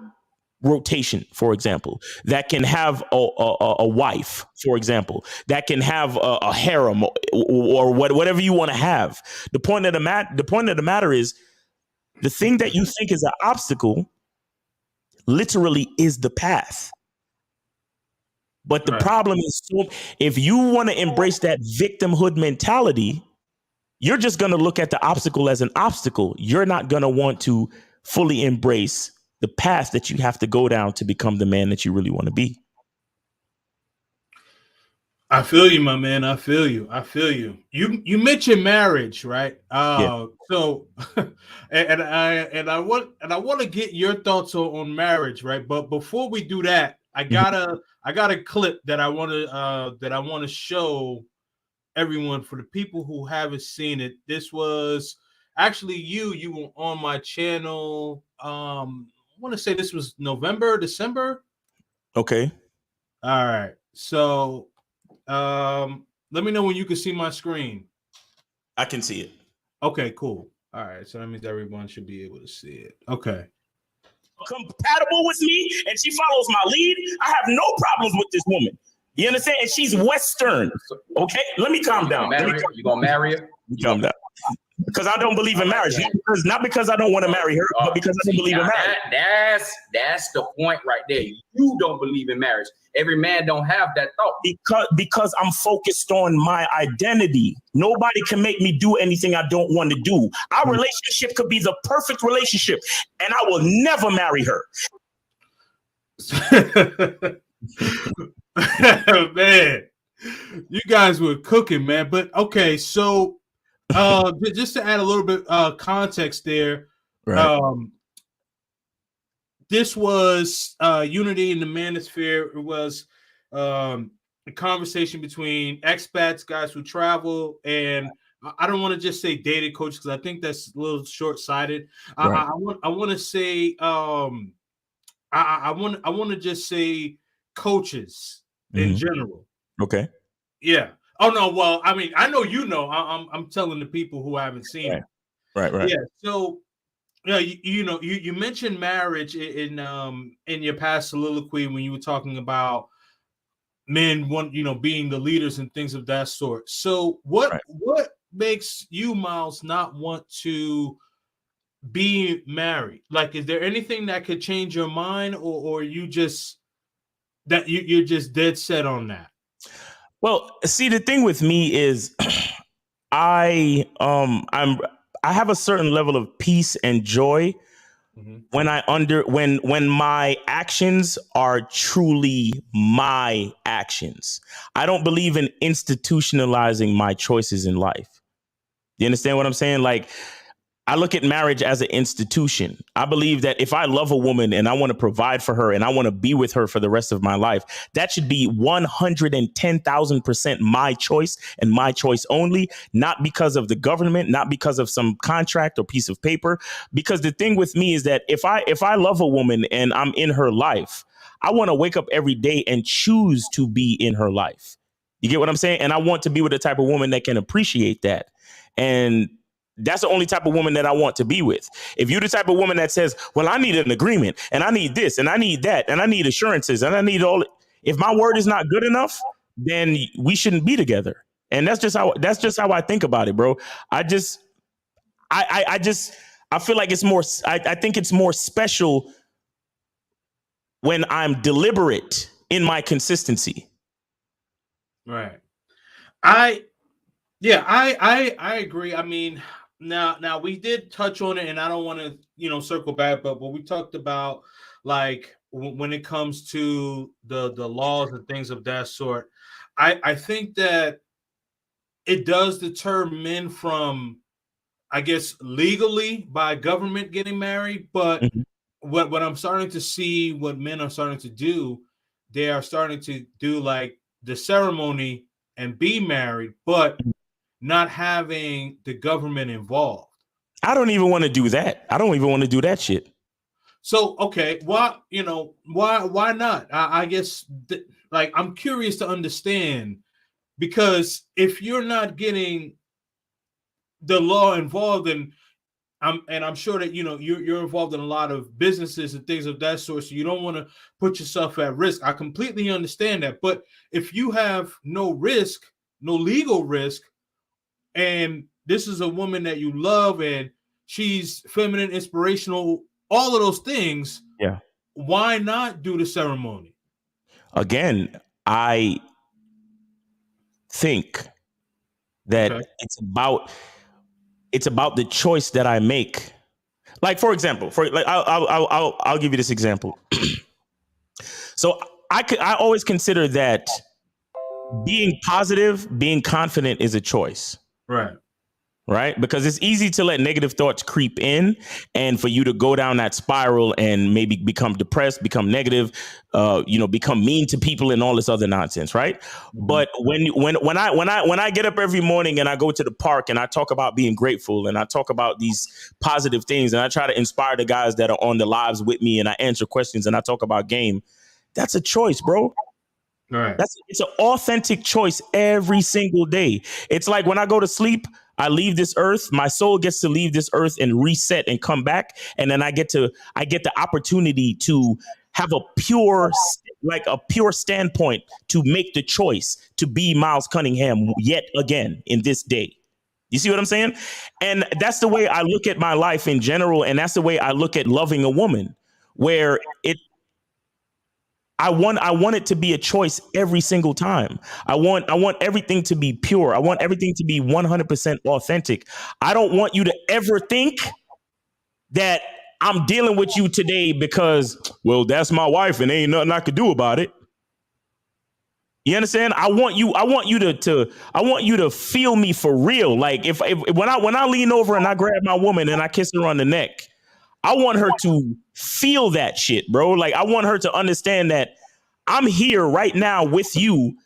rotation, for example, that can have a wife, for example, that can have a harem or whatever you want to have. The point of the matter is the thing that you think is an obstacle literally is the path. But the problem is, if you want to embrace that victimhood mentality, you're just going to look at the obstacle as an obstacle. You're not going to want to fully embrace the path that you have to go down to become the man that you really want to be. I feel you, my man. I feel you. You mentioned marriage, right? Yeah. So and I want to get your thoughts on marriage, right? But before we do that, I got a clip that I want to show everyone for the people who haven't seen it. This was actually you were on my channel. I want to say this was November, December. Okay. All right. So let me know when you can see my screen. I can see it. Okay, cool. All right. So that means everyone should be able to see it. Okay. Compatible with me and she follows my lead. I have no problems with this woman. You understand? And she's Western. Okay. Let me calm down. You gonna marry her? Calm down. Because I don't believe in marriage. Not because I don't want to marry her, but because I don't believe in marriage. That's the point right there. You don't believe in marriage. Every man don't have that thought. Because I'm focused on my identity. Nobody can make me do anything I don't want to do. Our relationship could be the perfect relationship, and I will never marry her. Man, you guys were cooking, man. But okay, so just to add a little bit context there, right. This was Unity in the Manosphere. It was a conversation between expats, guys who travel, and I don't want to just say data coaches because I think that's a little short-sighted. Right. I want to say I want to just say coaches in general. Okay. Yeah. Oh no, well, I mean, I know you know. I'm telling the people who haven't seen it. Right. Yeah. So yeah, you mentioned marriage in your past soliloquy when you were talking about men being the leaders and things of that sort. So what makes you, Miles, not want to be married? Like, is there anything that could change your mind, or you just that you're just dead set on that? Well, see, the thing with me is I have a certain level of peace and joy when when my actions are truly my actions. I don't believe in institutionalizing my choices in life. You understand what I'm saying? Like, I look at marriage as an institution. I believe that if I love a woman and I want to provide for her and I want to be with her for the rest of my life, that should be 110,000% my choice and my choice only, not because of the government, not because of some contract or piece of paper. Because the thing with me is that if I love a woman and I'm in her life, I want to wake up every day and choose to be in her life. You get what I'm saying? And I want to be with the type of woman that can appreciate that. And that's the only type of woman that I want to be with. If you're the type of woman that says, well, I need an agreement and I need this and I need that and I need assurances and I need all. If my word is not good enough, then we shouldn't be together. And that's just how I think about it, bro. I feel like it's more. I think it's more special when I'm deliberate in my consistency. Right. I agree. I mean, now we did touch on it, and I don't want to circle back, but we talked about, like, when it comes to the laws and things of that sort. I think that it does deter men from, I guess, legally by government getting married, but Mhm. what I'm starting to see, what men are starting to do, they are starting to do like the ceremony and be married, but not having the government involved. I don't even want to do that. I don't even want to do that shit. So, okay, why not? I guess like, I'm curious to understand, because if you're not getting the law involved, and I'm sure that you're involved in a lot of businesses and things of that sort, so you don't want to put yourself at risk. I completely understand that. But if you have no risk, no legal risk, and this is a woman that you love and she's feminine, inspirational, all of those things, Yeah. why not do the ceremony? Again, I think that Okay. it's about the choice that I make. Like, for example, I'll give you this example. So I always consider that being positive, being confident is a choice. Right. Right? Because it's easy to let negative thoughts creep in and for you to go down that spiral and maybe become depressed, become negative, become mean to people and all this other nonsense. Right. Mm-hmm. But when I get up every morning and I go to the park and I talk about being grateful and I talk about these positive things and I try to inspire the guys that are on the lives with me and I answer questions and I talk about game, that's a choice, bro. Right. It's an authentic choice every single day. It's like when I go to sleep, I leave this earth, my soul gets to leave this earth and reset and come back. And then I get the opportunity to have a pure standpoint to make the choice to be Miles Cunningham yet again in this day. You see what I'm saying? And that's the way I look at my life in general. And that's the way I look at loving a woman, where I want it to be a choice every single time. I want everything to be pure. I want everything to be 100% authentic. I don't want you to ever think that I'm dealing with you today because, well, that's my wife and ain't nothing I could do about it. You understand? I want you to feel me for real. Like if when I lean over and I grab my woman and I kiss her on the neck, I want her to feel that shit, bro. Like I want her to understand that I'm here right now with you,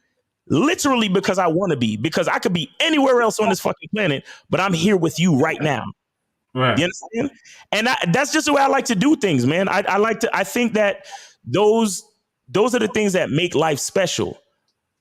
literally because I want to be, because I could be anywhere else on this fucking planet, but I'm here with you right now. Right. You understand? And that's just the way I like to do things, man. I think that those are the things that make life special.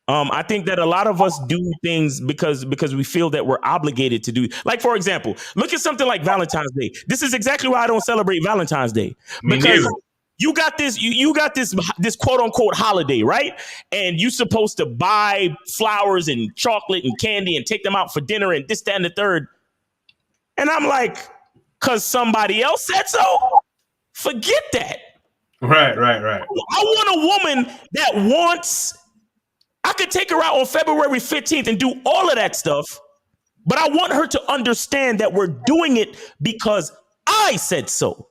I think that a lot of us do things because we feel that we're obligated to do. Like, for example, look at something like Valentine's Day. This is exactly why I don't celebrate Valentine's Day, Me because neither. you got this quote unquote holiday, right? And you're supposed to buy flowers and chocolate and candy and take them out for dinner and this, that, and the third. And I'm like, because somebody else said so? Forget that. Right. I want a woman that wants. I could take her out on February 15th and do all of that stuff, but I want her to understand that we're doing it because I said so,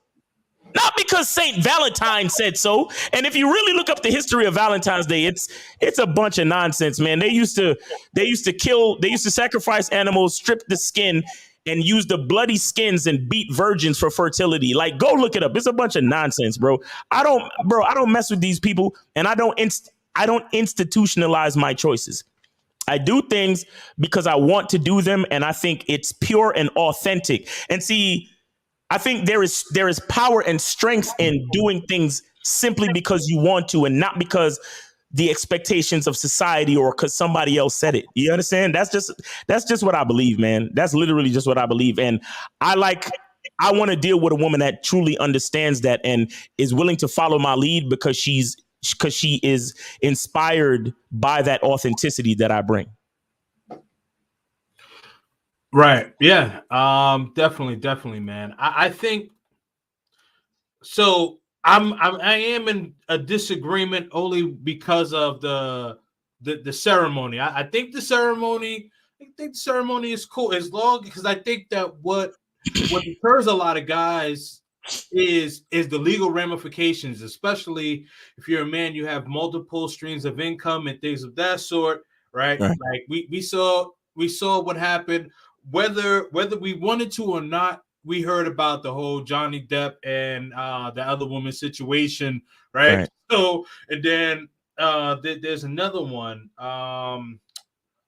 not because Saint Valentine said so. And if you really look up the history of Valentine's Day, it's a bunch of nonsense, man. They used to sacrifice animals, strip the skin, and use the bloody skins and beat virgins for fertility. Like, go look it up. It's a bunch of nonsense, bro. I don't mess with these people, and I don't institutionalize my choices. I do things because I want to do them, and I think it's pure and authentic. And see, I think there is power and strength in doing things simply because you want to, and not because the expectations of society or because somebody else said it. You understand? That's just what I believe, man. That's literally just what I believe. And I want to deal with a woman that truly understands that and is willing to follow my lead because she is inspired by that authenticity that I bring. Right. Yeah. Definitely, man. I think so. I am in a disagreement only because of the ceremony. I think the ceremony is cool as long because I think that what deters a lot of guys is the legal ramifications, especially if you're a man, you have multiple streams of income and things of that sort, right? Like we saw what happened, whether we wanted to or not. We heard about the whole Johnny Depp and the other woman's situation, right? So, and then there's another one.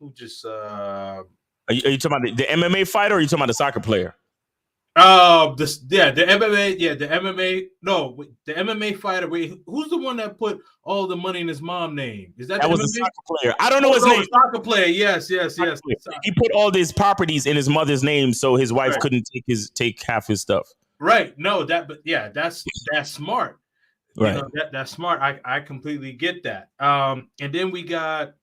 Who just Are you talking about the MMA fighter, or are you talking about the soccer player? The MMA. No, the MMA fighter. Wait, who's the one that put all the money in his mom's name? Is that was MMA? a soccer player? I don't know his name. Soccer player. Yes. He put all his properties in his mother's name, so his wife couldn't take half his stuff. Right. No, that's smart. Right. You know, that's smart. I completely get that. And then we got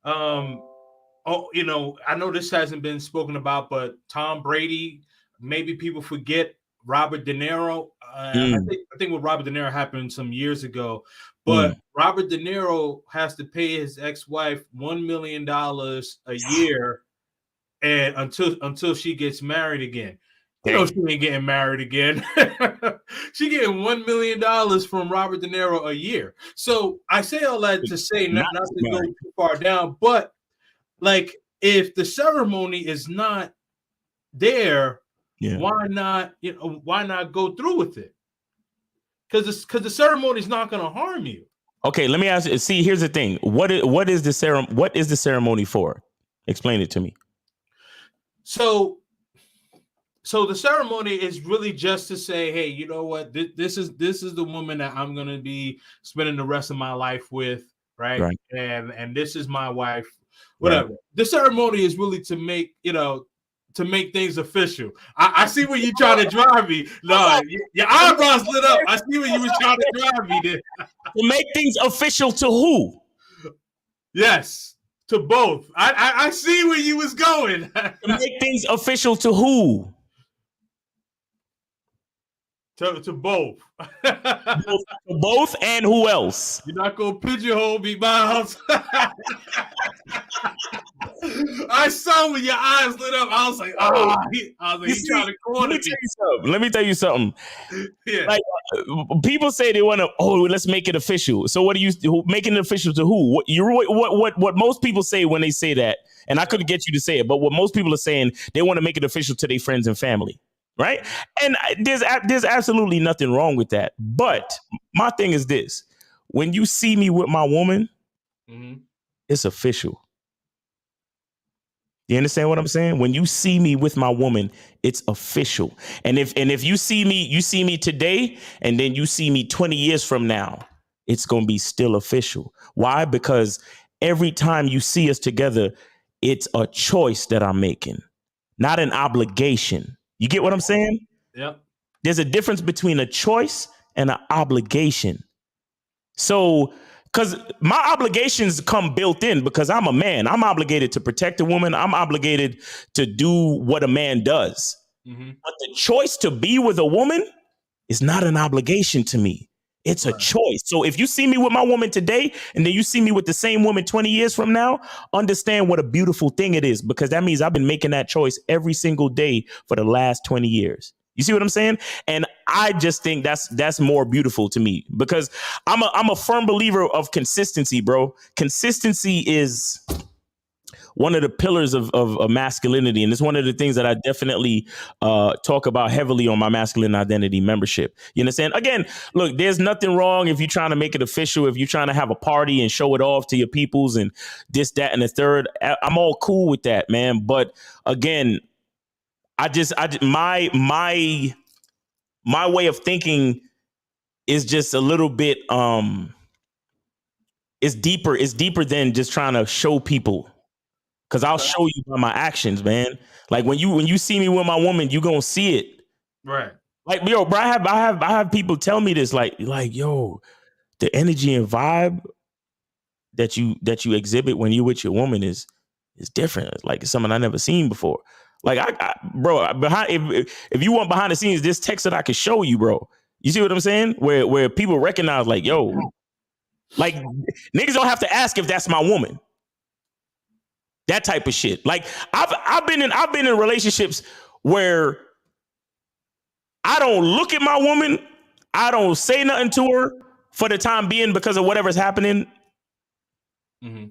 you know, I know this hasn't been spoken about, but Tom Brady. Maybe people forget Robert De Niro. I think what Robert De Niro happened some years ago, but Robert De Niro has to pay his ex-wife $1 million a year, and until she gets married again. You know, she ain't getting married again. She getting $1 million from Robert De Niro a year. So I say all that to say not to go too far down, but like if the ceremony is not there. Why not? Why not go through with it? Because the ceremony is not going to harm you. Okay, let me ask you. See, here's the thing. What is the ceremony for? Explain it to me. So the ceremony is really just to say, hey, you know what? This is the woman that I'm going to be spending the rest of my life with, right? And this is my wife. Whatever. Right. The ceremony is really to make to make things official. I see where you trying to drive me. No, your eyebrows lit up. I see where you was trying to drive me there. To make things official to who? Yes, to both. I see where you was going. To make things official to who? To both. Both and who else? You're not going to pigeonhole me, Miles. I saw when your eyes lit up. I was like, he's trying to corner me. Let me tell you something. Yeah. Like people say they want to, let's make it official. So what are you making it official to who? What most people say when they say that, and I couldn't get you to say it, but what most people are saying, they want to make it official to their friends and family. Right. And there's absolutely nothing wrong with that. But my thing is this. When you see me with my woman, it's official. You understand what I'm saying? When you see me with my woman, it's official. And if you see me today, and then you see me 20 years from now, it's going to be still official. Why? Because every time you see us together, it's a choice that I'm making, not an obligation. You get what I'm saying? Yep. There's a difference between a choice and an obligation. So, because my obligations come built in because I'm a man. I'm obligated to protect a woman. I'm obligated to do what a man does. Mm-hmm. But the choice to be with a woman is not an obligation to me. It's a choice. So if you see me with my woman today and then you see me with the same woman 20 years from now, understand what a beautiful thing it is, because that means I've been making that choice every single day for the last 20 years. You see what I'm saying? And I just think that's more beautiful to me, because I'm a firm believer of consistency, bro. Consistency is one of the pillars of masculinity. And it's one of the things that I definitely talk about heavily on my masculine identity membership. You understand? Again, look, there's nothing wrong if you're trying to make it official, if you're trying to have a party and show it off to your peoples and this, that, and the third. I'm all cool with that, man. But again, my way of thinking is just a little bit, it's deeper than just trying to show people. Cause I'll show you by my actions, man. Like when you see me with my woman, you gonna see it. Right. Like, yo, bro, I have people tell me this, like, yo, the energy and vibe that you exhibit when you with your woman is different. It's like it's something I never seen before. Like bro, if you want behind the scenes, this text that I could show you, bro. You see what I'm saying? Where people recognize, like, yo, like niggas don't have to ask if that's my woman. That type of shit. Like I've been in relationships where I don't look at my woman, I don't say nothing to her for the time being because of whatever's happening. Mm-hmm.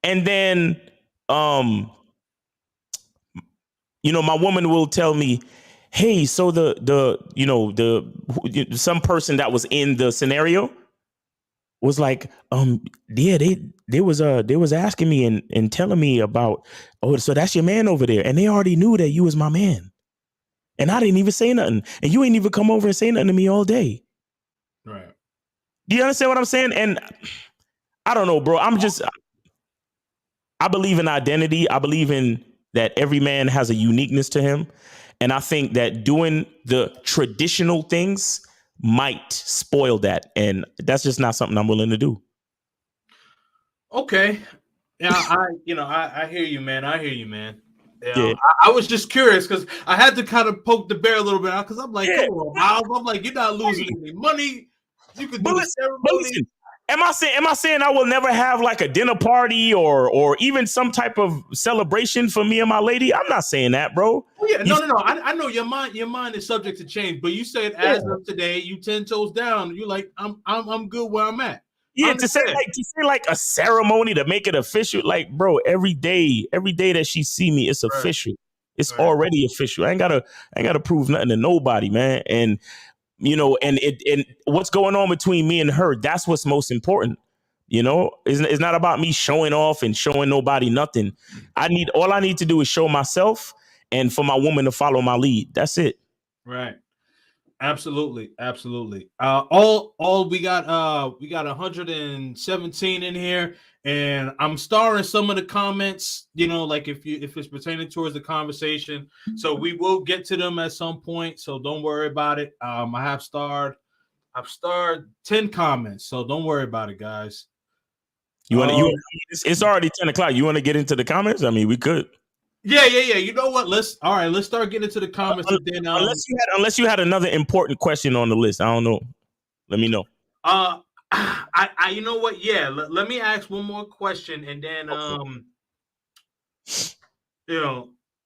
And then my woman will tell me, hey, so the some person that was in the scenario was like, yeah, they was asking me and telling me about, oh, so that's your man over there, and they already knew that you was my man, and I didn't even say nothing, and you ain't even come over and say nothing to me all day. Right? Do you understand what I'm saying? And I don't know, bro. I believe in identity. I believe in that every man has a uniqueness to him, and I think that doing the traditional things might spoil that, and that's just not something I'm willing to do. Okay. Yeah, I hear you, man. I hear you, man. Yeah. I was just curious because I had to kind of poke the bear a little bit because I'm like, come on, Miles. I'm like, you're not losing any money. You could do the ceremony. But listen, am I saying I will never have like a dinner party or even some type of celebration for me and my lady? I'm not saying that, bro. Oh, yeah, no. I know your mind is subject to change, but you said as of today, you 10 toes down. You like, I'm good where I'm at. Yeah, to say like a ceremony to make it official, like, bro, every day that she see me, it's official. It's already official. I ain't gotta prove nothing to nobody, man. And and what's going on between me and her, that's what's most important. It's not about me showing off and showing nobody nothing. All I need to do is show myself and for my woman to follow my lead. That's it. Right. Absolutely. All we got 117 in here, and I'm starring some of the comments, like if it's pertaining towards the conversation. So we will get to them at some point. So don't worry about it. I've starred 10 comments, so don't worry about it, guys. It's already 10 o'clock. You want to get into the comments? I mean, we could. Yeah. You know what? Let's start getting into the comments. Unless you had another important question on the list. I don't know. Let me know. I you know what? Yeah, let me ask one more question, and then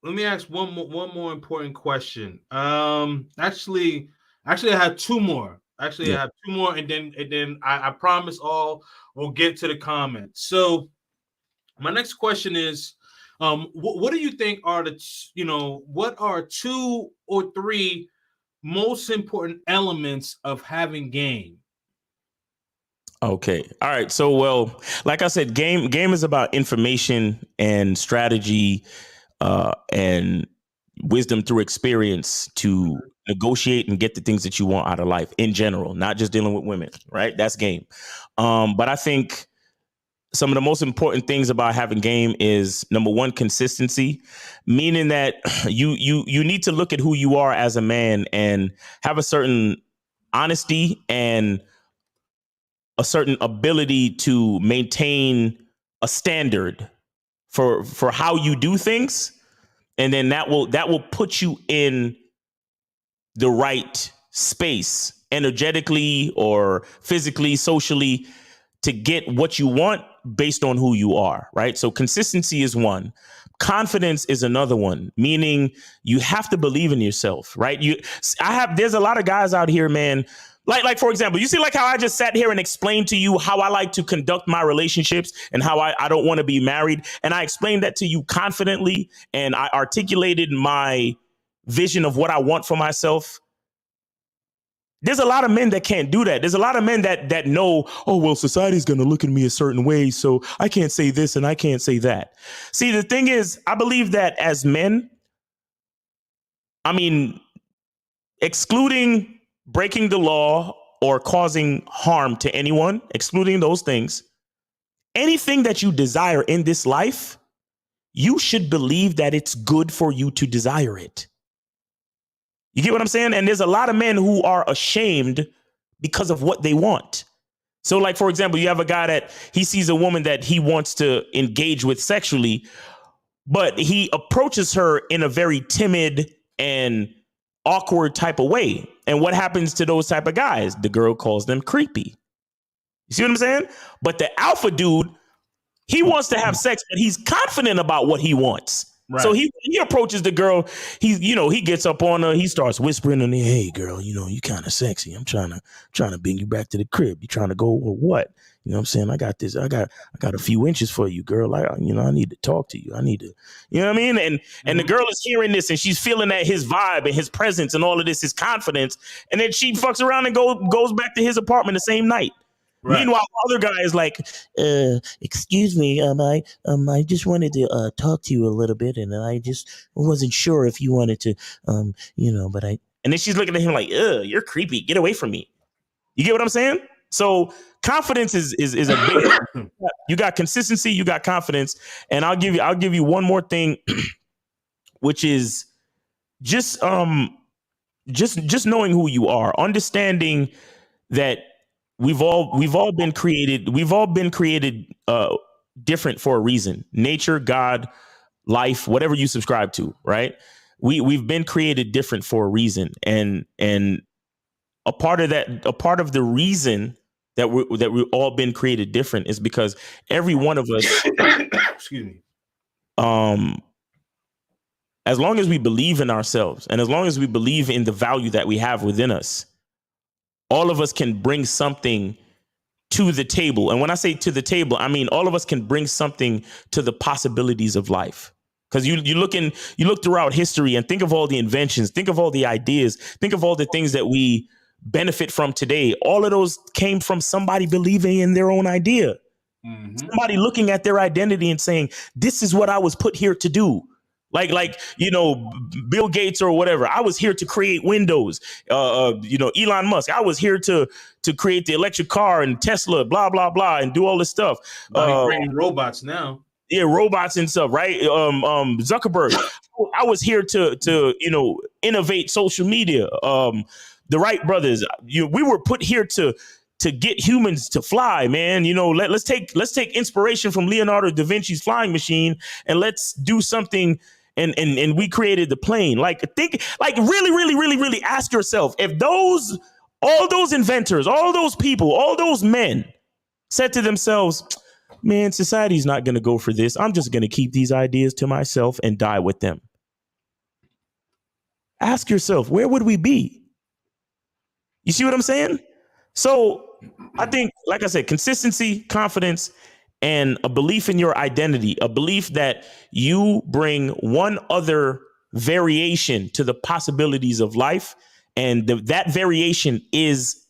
let me ask one more important question. Actually, I had two more. I have two more, and then I promise all we'll get to the comments. So my next question is, what do you think are what are 2 or 3 most important elements of having game? Okay. All right. So, well, like I said, game is about information and strategy, and wisdom through experience to negotiate and get the things that you want out of life in general, not just dealing with women. Right. That's game. But I think some of the most important things about having game is, number one, consistency, meaning that you need to look at who you are as a man and have a certain honesty and a certain ability to maintain a standard for how you do things, and then that will put you in the right space energetically or physically, socially, to get what you want based on who you are, right? So consistency is one. Confidence is another one, meaning you have to believe in yourself, right? There's a lot of guys out here, man. Like for example, you see like how I just sat here and explained to you how I like to conduct my relationships and how I don't want to be married. And I explained that to you confidently, and I articulated my vision of what I want for myself. There's a lot of men that can't do that. There's a lot of men that know, oh, well, society's going to look at me a certain way, so I can't say this and I can't say that. See, the thing is, I believe that as men, I mean, excluding breaking the law or causing harm to anyone, excluding those things, anything that you desire in this life, you should believe that it's good for you to desire it. You get what I'm saying? And there's a lot of men who are ashamed because of what they want. So like, for example, you have a guy that he sees a woman that he wants to engage with sexually, but he approaches her in a very timid and awkward type of way. And what happens to those type of guys? The girl calls them creepy. You see what I'm saying? But the alpha dude, he wants to have sex, but he's confident about what he wants. Right. So he approaches the girl. He gets up on her. He starts whispering in her, "Hey, girl, you kind of sexy. I'm trying to bring you back to the crib. You trying to go or what? You know what I'm saying? I got this. I got a few inches for you, girl. I need to talk to you. I need to, you know what I mean? And the girl is hearing this and she's feeling that his vibe and his presence and all of this, his confidence. And then she fucks around and goes back to his apartment the same night. Right. Meanwhile, the other guy is like, excuse me, I just wanted to talk to you a little bit, and I just wasn't sure if you wanted to, but I. And then she's looking at him like, you're creepy. Get away from me. You get what I'm saying? So confidence is a big. You got consistency, you got confidence, and I'll give you one more thing, which is just knowing who you are, understanding that. We've all been created different for a reason. Nature, God, life, whatever you subscribe to, right? We've been created different for a reason, and a part of the reason that we've all been created different is because every one of us, excuse me, as long as we believe in ourselves and as long as we believe in the value that we have within us, all of us can bring something to the table. And when I say to the table, I mean all of us can bring something to the possibilities of life. Because you look throughout history and think of all the inventions, think of all the ideas, think of all the things that we benefit from today. All of those came from somebody believing in their own idea. Mm-hmm. Somebody looking at their identity and saying, this is what I was put here to do. Like Bill Gates or whatever. I was here to create Windows. Elon Musk. I was here to create the electric car and Tesla, blah blah blah, and do all this stuff. Creating robots now. Yeah, robots and stuff, right? Zuckerberg. I was here to innovate social media. The Wright brothers. We were put here to get humans to fly, man. Let's take inspiration from Leonardo da Vinci's flying machine and let's do something. And we created the plane. Really, really, really, really ask yourself if all those inventors, all those people, all those men said to themselves, man, society's not going to go for this. I'm just going to keep these ideas to myself and die with them. Ask yourself, where would we be? You see what I'm saying? So I think, like I said, consistency, confidence, and a belief in your identity, a belief that you bring one other variation to the possibilities of life, and that variation is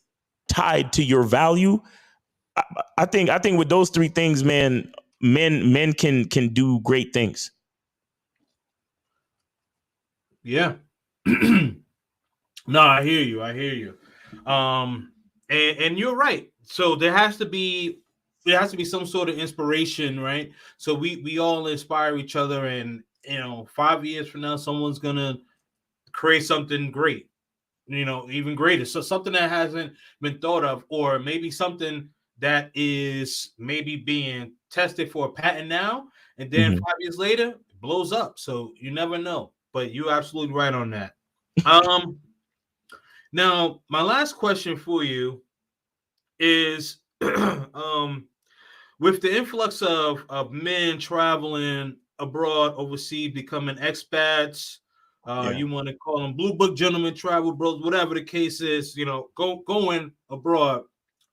tied to your value. I think with those three things, man, men can do great things. Yeah. No, I hear you. And you're right. So there has to be there has to be some sort of inspiration, right? So we all inspire each other, and 5 years from now, someone's gonna create something great, even greater. So something that hasn't been thought of, or maybe something that is maybe being tested for a patent now, and then Mhm. 5 years later, it blows up. So you never know. But you're absolutely right on that. Um, Now my last question for you is, with the influx of men traveling abroad, overseas, becoming expats, Yeah. you want to call them blue book gentlemen, travel bros, whatever the case is, going abroad.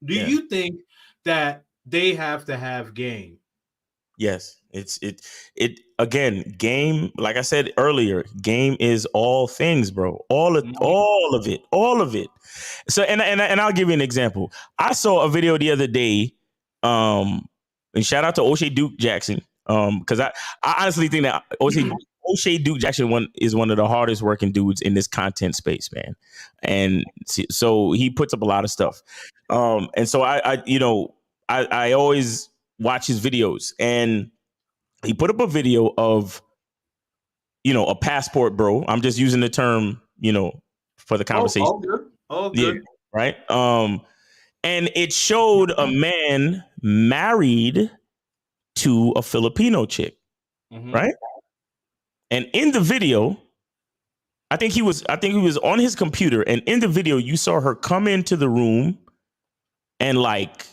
Do Yeah. you think that they have to have game? Yes, it again, game, like I said earlier, game is all things, bro. All of Mhm. all of it, all of it. So and I'll give you an example. I saw a video the other day, and shout out to O'Shea Duke Jackson. Because I honestly think that O'Shea Duke Jackson is one of the hardest working dudes in this content space, man. And so he puts up a lot of stuff. And so I always watch his videos, and he put up a video of a passport, bro. I'm just using the term for the Oh, conversation. all good. All Yeah, good. right. And it showed a man married to a Filipino chick, Mhm. right? And in the video, I think he was on his computer, and in the video you saw her come into the room and like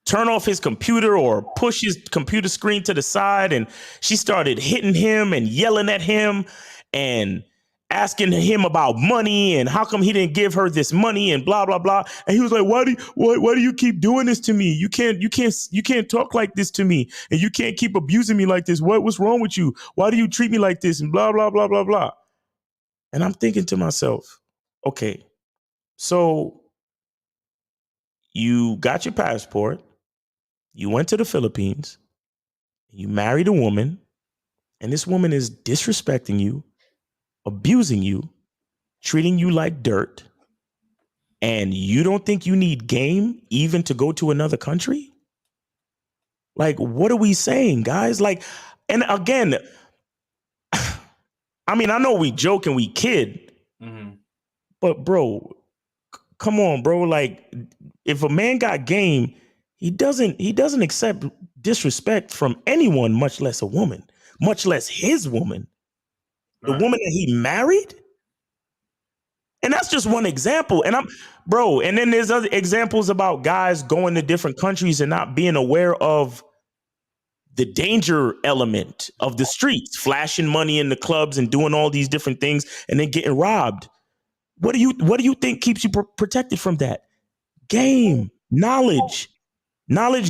turn off his computer or push his computer screen to the side, and she started hitting him and yelling at him and asking him about money and how come he didn't give her this money and blah blah blah. And he was like, why do you keep doing this to me? You can't talk like this to me, and you can't keep abusing me like this. What's wrong with you? Why do you treat me like this? And blah blah blah blah blah. And I'm thinking to myself, okay, so you got your passport, you went to the Philippines, you married a woman, and this woman is disrespecting you, abusing you, treating you like dirt, and you don't think you need game even to go to another country? Like, what are we saying, guys? Like, and again, I mean, I know we joke and we kid, Mhm. but bro, come on, bro. Like, if a man got game, he doesn't accept disrespect from anyone, much less a woman, much less his woman, the Right. woman that he married. And that's just one example. Bro, and then there's other examples about guys going to different countries and not being aware of the danger element of the streets, flashing money in the clubs and doing all these different things and then getting robbed. What do you think keeps you protected from that? Game, knowledge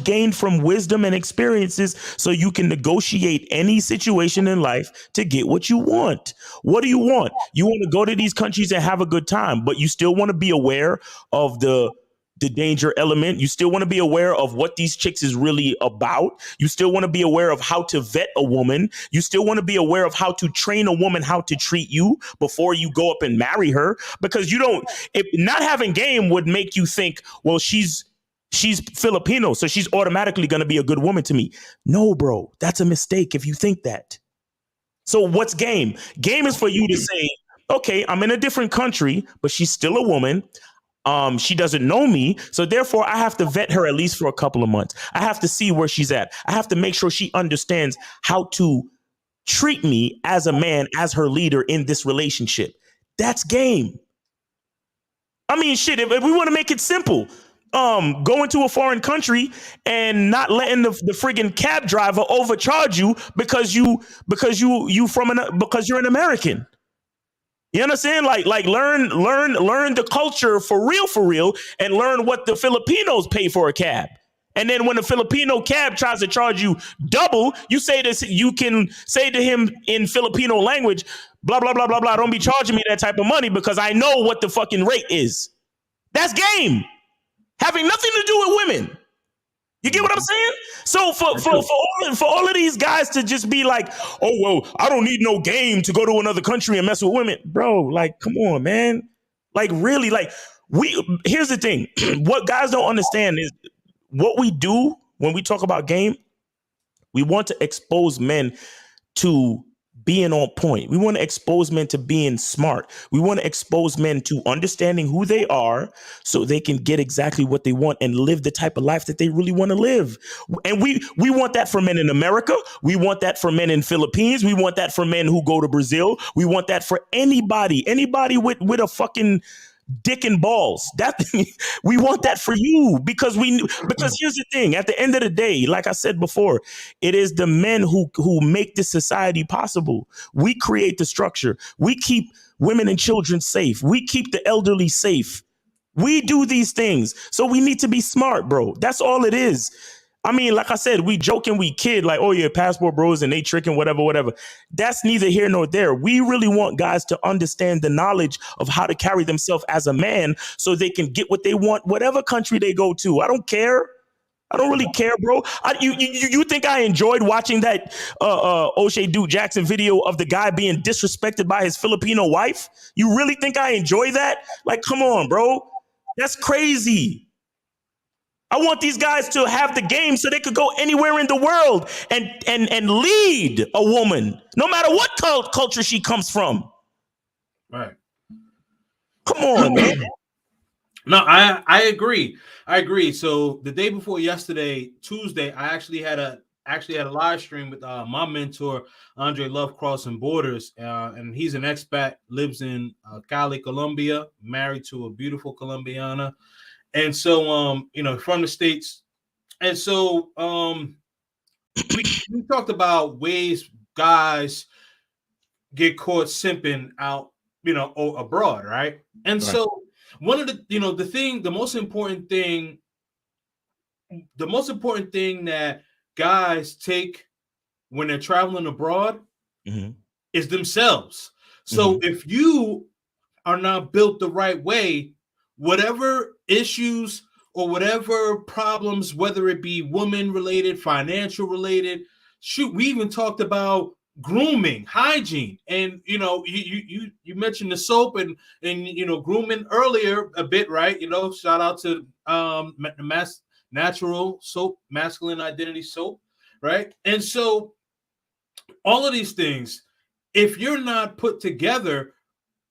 gained from wisdom and experiences, so you can negotiate any situation in life to get what you want. What do you want? You want to go to these countries and have a good time, but you still want to be aware of the danger element. You still want to be aware of what these chicks is really about. You still want to be aware of how to vet a woman. You still want to be aware of how to train a woman how to treat you before you go up and marry her, because you don't, if not having game would make you think, well, she's Filipino, so she's automatically going to be a good woman to me. No, bro, that's a mistake if you think that. So what's game? Game is for you to say, okay, I'm in a different country, but she's still a woman. She doesn't know me, so therefore I have to vet her at least for a couple of months. I have to see where she's at. I have to make sure she understands how to treat me as a man, as her leader in this relationship. That's game. I mean, shit, if we want to make it simple, going to a foreign country and not letting the friggin' cab driver overcharge you because because you're an American. You understand? Like learn the culture for real, and learn what the Filipinos pay for a cab. And then when a Filipino cab tries to charge you double, you can say to him in Filipino language, blah blah blah blah blah. Don't be charging me that type of money because I know what the fucking rate is. That's game, having nothing to do with women. You get what I'm saying? So for all of these guys to just be like, oh well, I don't need no game to go to another country and mess with women, bro. Like, come on, man. Like, really, like here's the thing. What guys don't understand is what we do when we talk about game, we want to expose men to being on point. We want to expose men to being smart. We want to expose men to understanding who they are so they can get exactly what they want and live the type of life that they really want to live. And we want that for men in America. We want that for men in Philippines. We want that for men who go to Brazil. We want that for anybody with a fucking dick and balls. That we want that for you because here's the thing. At the end of the day, like I said before, it is the men who make this society possible. We create the structure. We keep women and children safe. We keep the elderly safe. We do these things. So we need to be smart, bro. That's all it is. I mean, like I said, we joke and we kid like, oh, yeah, passport bros and they tricking, whatever. That's neither here nor there. We really want guys to understand the knowledge of how to carry themselves as a man so they can get what they want, whatever country they go to. I don't care. I don't really care, bro. You think I enjoyed watching that O'Shea Duke Jackson video of the guy being disrespected by his Filipino wife? You really think I enjoy that? Like, come on, bro. That's crazy. I want these guys to have the game so they could go anywhere in the world and lead a woman, no matter what culture she comes from. Right. Come on, man. No, I agree. So the day before yesterday, Tuesday, I actually had a live stream with my mentor, Andre Love Crossing Borders, and he's an expat, lives in Cali, Colombia, married to a beautiful Colombiana. And so, from the States. And so we talked about ways guys get caught simping out, abroad, right? And so one of the most important thing that guys take when they're traveling abroad is themselves. So if you are not built the right way, whatever issues or whatever problems, whether it be woman related, financial related, we even talked about grooming, hygiene, and you mentioned the soap and grooming earlier a bit, right? Shout out to natural soap, masculine identity soap, right? And so all of these things, if you're not put together,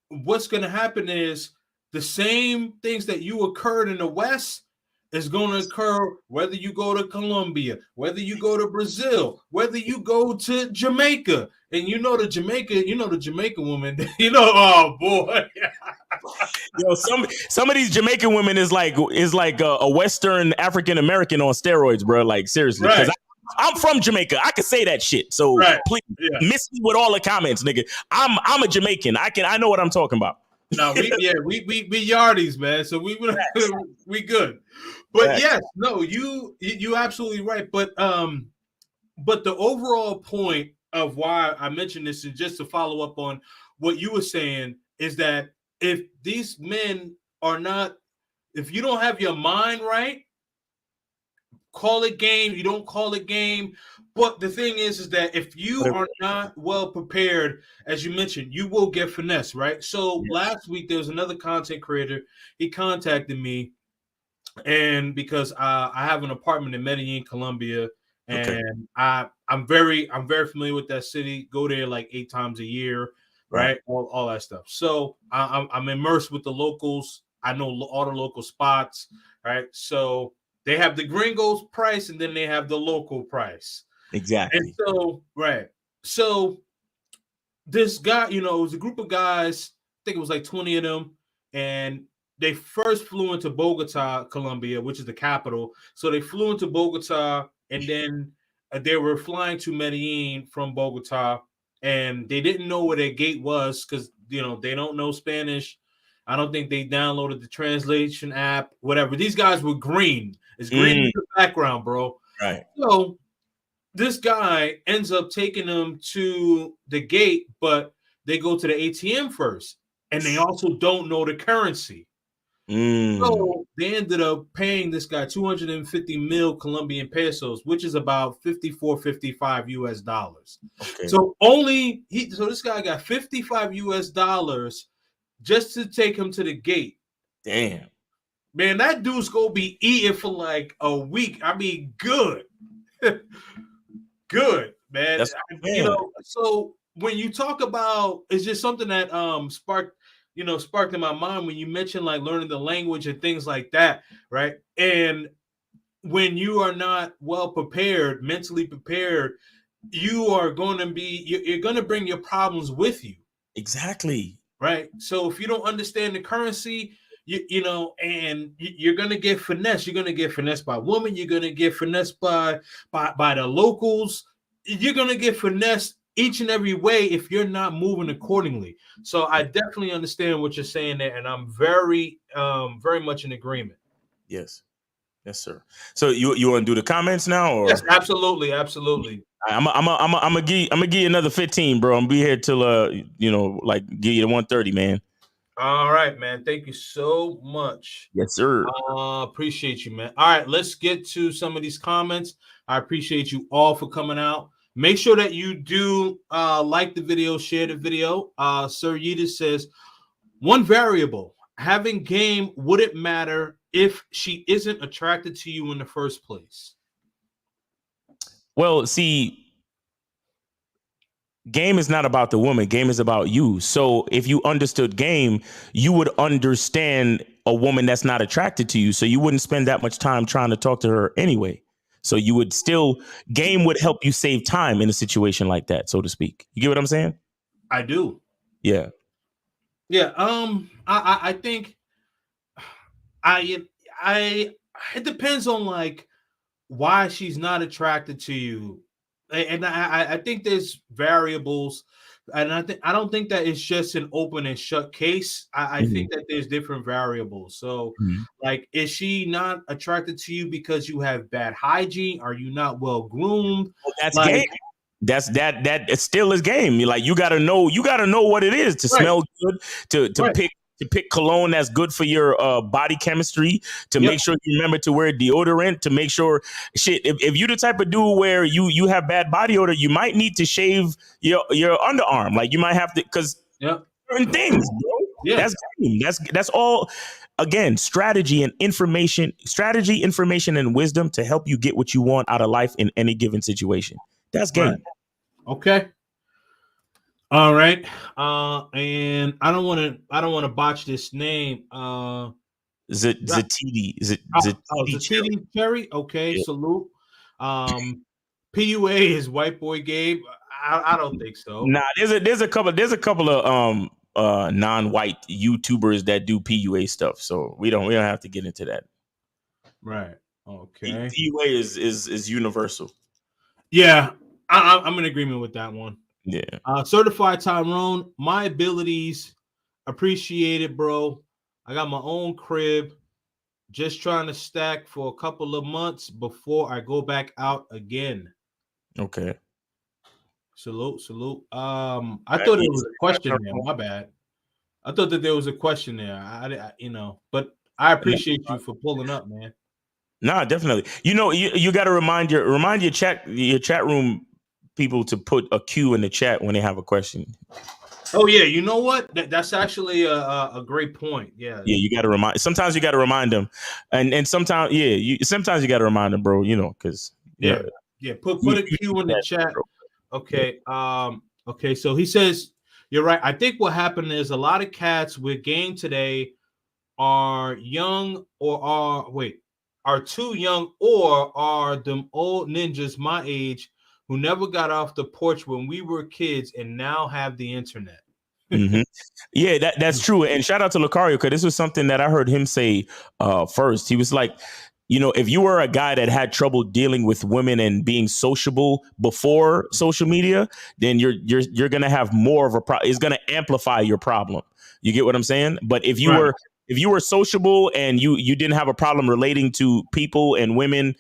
what's going to happen is the same things that you occurred in the West is going to occur whether you go to Colombia, whether you go to Brazil, whether you go to Jamaica. And the Jamaican woman, oh boy. Yo, some of these Jamaican women is like a Western African American on steroids, bro. Like seriously, because I'm from Jamaica. I can say that shit. So please miss me with all the comments, nigga. I'm a Jamaican. I know what I'm talking about. No, we yardies, man. So we good. But yes, no, you absolutely right. But the overall point of why I mentioned this, and just to follow up on what you were saying, is that if these men are not, if you don't have your mind right, call it game. You don't call it game. But the thing is that if you are not well prepared, as you mentioned, you will get finesse, right? So last week there was another content creator. He contacted me, and because I have an apartment in Medellin, Colombia, and I'm very familiar with that city. Go there like 8 times a year, right? All that stuff. So I'm immersed with the locals. I know all the local spots, right? So they have the gringos price, and then they have the local price. Exactly. And so, so this guy, it was a group of guys, I think it was like 20 of them, and they first flew into Bogota, Colombia, which is the capital. So they flew into Bogota, and then they were flying to Medellin from Bogota, and they didn't know where their gate was because, they don't know Spanish. I don't think they downloaded the translation app, whatever. These guys were green. It's green in the background, bro. Right. So this guy ends up taking them to the gate, but they go to the ATM first, and they also don't know the currency. So they ended up paying this guy 250 mil Colombian pesos, which is about 55 US dollars. Okay. So this guy got 55 US dollars just to take him to the gate. Damn. man, that dude's gonna be eating for like a week. I mean, good. Good, man. That's man. So when you talk about, it's just something that sparked in my mind when you mentioned like learning the language and things like that, right? And when you are not well prepared, mentally prepared, you are going to be you're going to bring your problems with you. Exactly. Right. So if you don't understand the currency, and you're going to get finessed. You're going to get finessed by women. You're going to get finessed by the locals. You're going to get finessed each and every way if you're not moving accordingly. So I definitely understand what you're saying there, and I'm very much in agreement. Yes. Yes, sir. So you want to do the comments now, or? Yes, absolutely. I'm gonna give you another 15, bro. I'm gonna be here till like give you the 130, man. All right, man. Thank you so much. Yes, sir. Appreciate you, man. All right, let's get to some of these comments. I appreciate you all for coming out. Make sure that you do like the video, share the video. Sir Yedis says, one variable, having game wouldn't matter if she isn't attracted to you in the first place. Well, see, game is not about the woman. Game is about you. So if you understood game, you would understand a woman that's not attracted to you. So you wouldn't spend that much time trying to talk to her anyway. So you would still, game would help you save time in a situation like that, so to speak. You get what I'm saying? I do. Yeah. Yeah. I think it depends on like why she's not attracted to you, and I think there's variables, and I don't think that it's just an open and shut case. I think that there's different variables. So like, is she not attracted to you because you have bad hygiene? Are you not well groomed? Well, that's like, game. That it still is game. Like you gotta know what it is to smell good, to pick cologne that's good for your body chemistry, to make sure you remember to wear deodorant, to make sure if you're the type of dude where you have bad body odor, you might need to shave your underarm. Like you might have to, because certain things, bro. Yeah. That's game. That's all. Again, strategy, information, and wisdom to help you get what you want out of life in any given situation. That's game. Right. Okay. All right. And I don't want to botch this name. Zatiti. Zatiti Cherry. Okay. Yeah. Salute. PUA is white boy Gabe. I don't think so. Nah, there's a couple of non-white YouTubers that do PUA stuff. So we don't have to get into that. Right. Okay. PUA is universal. Yeah, I'm in agreement with that one. Yeah. Certified Tyrone, my abilities, appreciate it, bro. I got my own crib, just trying to stack for a couple of months before I go back out again. Okay. Salute. I thought there was a question there. My bad. I thought that there was a question there. I but I appreciate you for pulling up, man. Nah, definitely. You got to remind your chat room people to put a Q in the chat when they have a question. Oh yeah, you know what? That's actually a great point. Yeah. Yeah, you got to remind. Sometimes you got to remind them, and sometimes sometimes you got to remind them, bro. Because yeah. Put a Q in the chat. Okay. Okay. So he says you're right. I think what happened is a lot of cats with game today are young or are too young, or are them old ninjas my age who never got off the porch when we were kids and now have the internet. Yeah, that's true. And shout out to Lucario, because this was something that I heard him say first. He was like, if you were a guy that had trouble dealing with women and being sociable before social media, then you're gonna have more of a problem. It's gonna amplify your problem. You get what I'm saying? But if you were sociable and you didn't have a problem relating to people and women